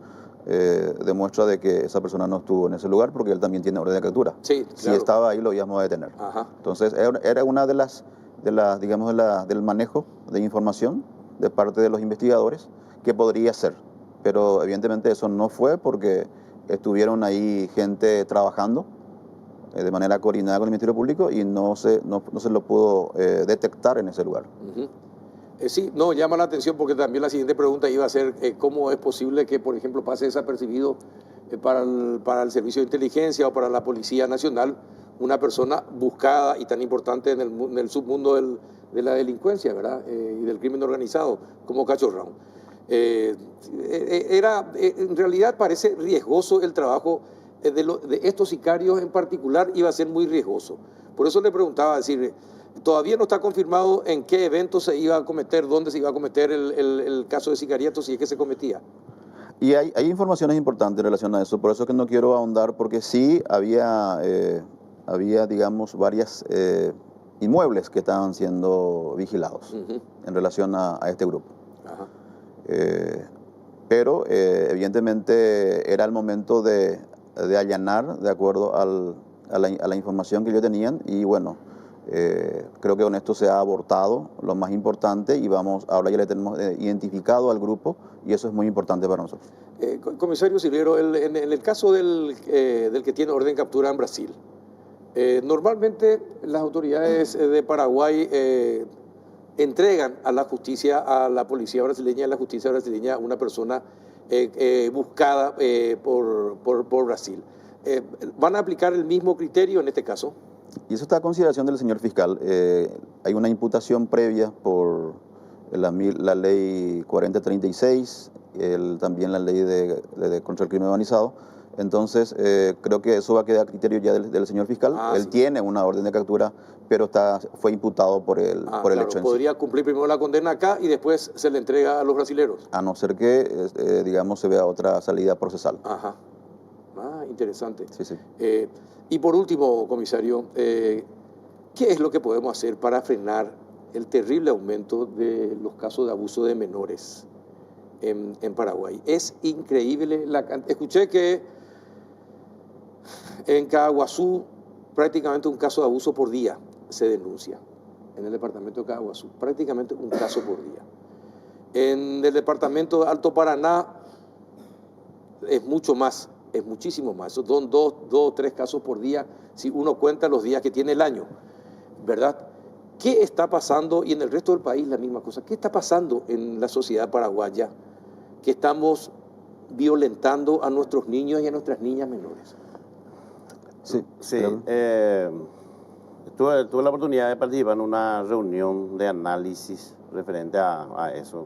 demuestra de que esa persona no estuvo en ese lugar porque él también tiene orden de captura. Sí, claro. Si estaba ahí lo íbamos a detener. Ajá. Entonces era una del manejo de información de parte de los investigadores que podría ser. Pero evidentemente eso no fue porque estuvieron ahí gente trabajando de manera coordinada con el Ministerio Público y no se lo pudo detectar en ese lugar. Uh-huh. Sí, no, llama la atención porque también la siguiente pregunta iba a ser cómo es posible que, por ejemplo, pase desapercibido para el Servicio de Inteligencia o para la Policía Nacional una persona buscada y tan importante en el submundo de la delincuencia, ¿verdad? Y del crimen organizado, como Cachorrao. En realidad parece riesgoso el trabajo de estos sicarios en particular, iba a ser muy riesgoso. Por eso le preguntaba, todavía no está confirmado en qué evento se iba a cometer, dónde se iba a cometer el caso de sicariato, si es que se cometía. Y hay informaciones importantes en relación a eso, por eso es que no quiero ahondar, porque sí había digamos, varias inmuebles que estaban siendo vigilados en relación a este grupo. Ajá. Pero evidentemente era el momento de allanar de acuerdo a la información que ellos tenían y bueno, creo que con esto se ha abortado lo más importante y ahora ya le tenemos identificado al grupo y eso es muy importante para nosotros. Comisario Silverio, en el caso del que tiene orden de captura en Brasil, normalmente las autoridades de Paraguay entregan a la justicia, a la policía brasileña, a la justicia brasileña, una persona buscada por Brasil. ¿Van a aplicar el mismo criterio en este caso? Y eso está a consideración del señor fiscal. Hay una imputación previa por la ley 4036, también la ley contra el crimen organizado. Entonces, creo que eso va a quedar a criterio ya del señor fiscal. Él sí. tiene una orden de captura, pero fue imputado por el hecho en sí. Podría cumplir primero la condena acá y después se le entrega a los brasileros. A no ser que, digamos, se vea otra salida procesal. Ajá. Interesante. Sí, sí. Y por último, comisario, ¿Qué es lo que podemos hacer para frenar el terrible aumento de los casos de abuso de menores en Paraguay? Es increíble la cantidad. Escuché que en Caaguazú prácticamente un caso de abuso por día se denuncia. En el departamento de Caaguazú, prácticamente un caso por día. En el departamento de Alto Paraná es mucho más, es muchísimo más. Son dos o tres casos por día si uno cuenta los días que tiene el año, ¿verdad? ¿Qué está pasando? Y en el resto del país la misma cosa. ¿Qué está pasando en la sociedad paraguaya que estamos violentando a nuestros niños y a nuestras niñas menores? Sí, tuve la oportunidad de participar en una reunión de análisis referente a eso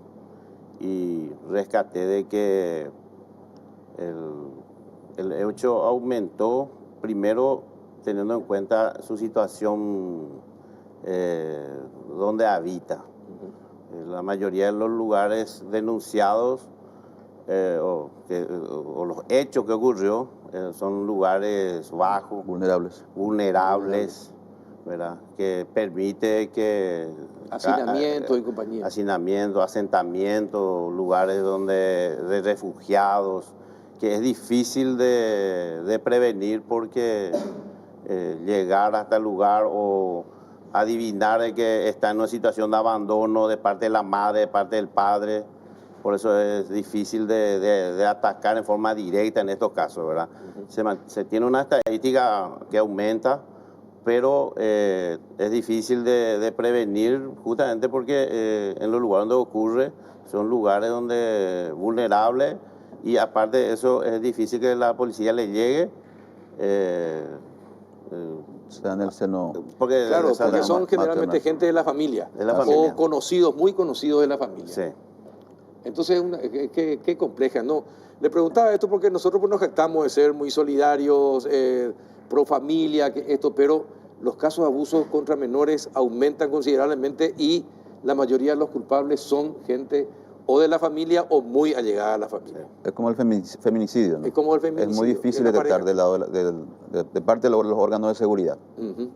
y rescaté de que el hecho aumentó, primero teniendo en cuenta su situación donde habita. La mayoría de los lugares denunciados o los hechos que ocurrió son lugares bajos, vulnerables, ¿verdad? Que permite que hacinamiento y compañía. Hacinamiento, asentamiento, lugares de refugiados, que es difícil de prevenir porque llegar hasta el lugar o adivinar de que está en una situación de abandono de parte de la madre, de parte del padre. Por eso es difícil de atacar en forma directa en estos casos, ¿verdad? Se tiene una estadística que aumenta, pero es difícil de prevenir justamente porque en los lugares donde ocurre son lugares donde vulnerables y aparte de eso es difícil que la policía le llegue. Está en el seno. Porque son generalmente gente de la familia, o conocidos, muy conocidos de la familia. Sí. Entonces, qué compleja, ¿no? Le preguntaba esto porque nosotros nos jactamos de ser muy solidarios, pro familia, pero los casos de abuso contra menores aumentan considerablemente y la mayoría de los culpables son gente o de la familia o muy allegada a la familia. Es como el feminicidio, ¿no? Es como el feminicidio. Es muy difícil detectar de parte de los órganos de seguridad.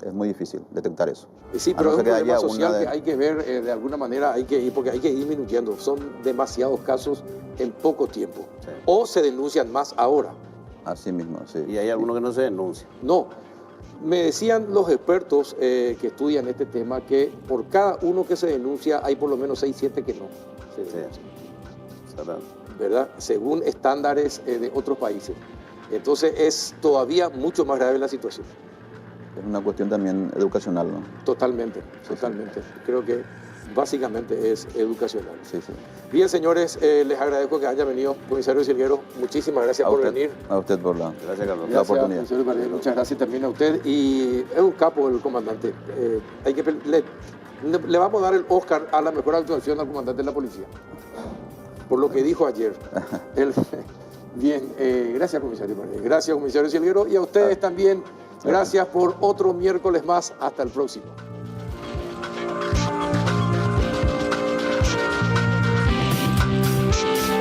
Es muy difícil detectar eso. Sí, pero es un problema social que hay que ver de alguna manera, porque hay que ir disminuyendo. Son demasiados casos en poco tiempo. Sí. O se denuncian más ahora. Así mismo, sí. Y hay algunos que no se denuncian. No. Me decían los expertos que estudian este tema que por cada uno que se denuncia hay por lo menos 6, 7 que no se denuncian. Sí. ¿Verdad? Según estándares de otros países. Entonces es todavía mucho más grave la situación. Es una cuestión también educacional, ¿no? Totalmente. Creo que básicamente es educacional. Sí. Bien, señores, les agradezco que haya venido, comisario Silguero. Muchísimas gracias por venir. A usted por la oportunidad. Comisario Paredes, muchas gracias también a usted. Y es un capo el comandante. Le vamos a dar el Oscar a la mejor actuación al comandante de la policía. Por lo que dijo ayer. Bien, gracias, comisario Paredes. Gracias, comisario Silguero. Y a ustedes también, gracias por otro miércoles más. Hasta el próximo.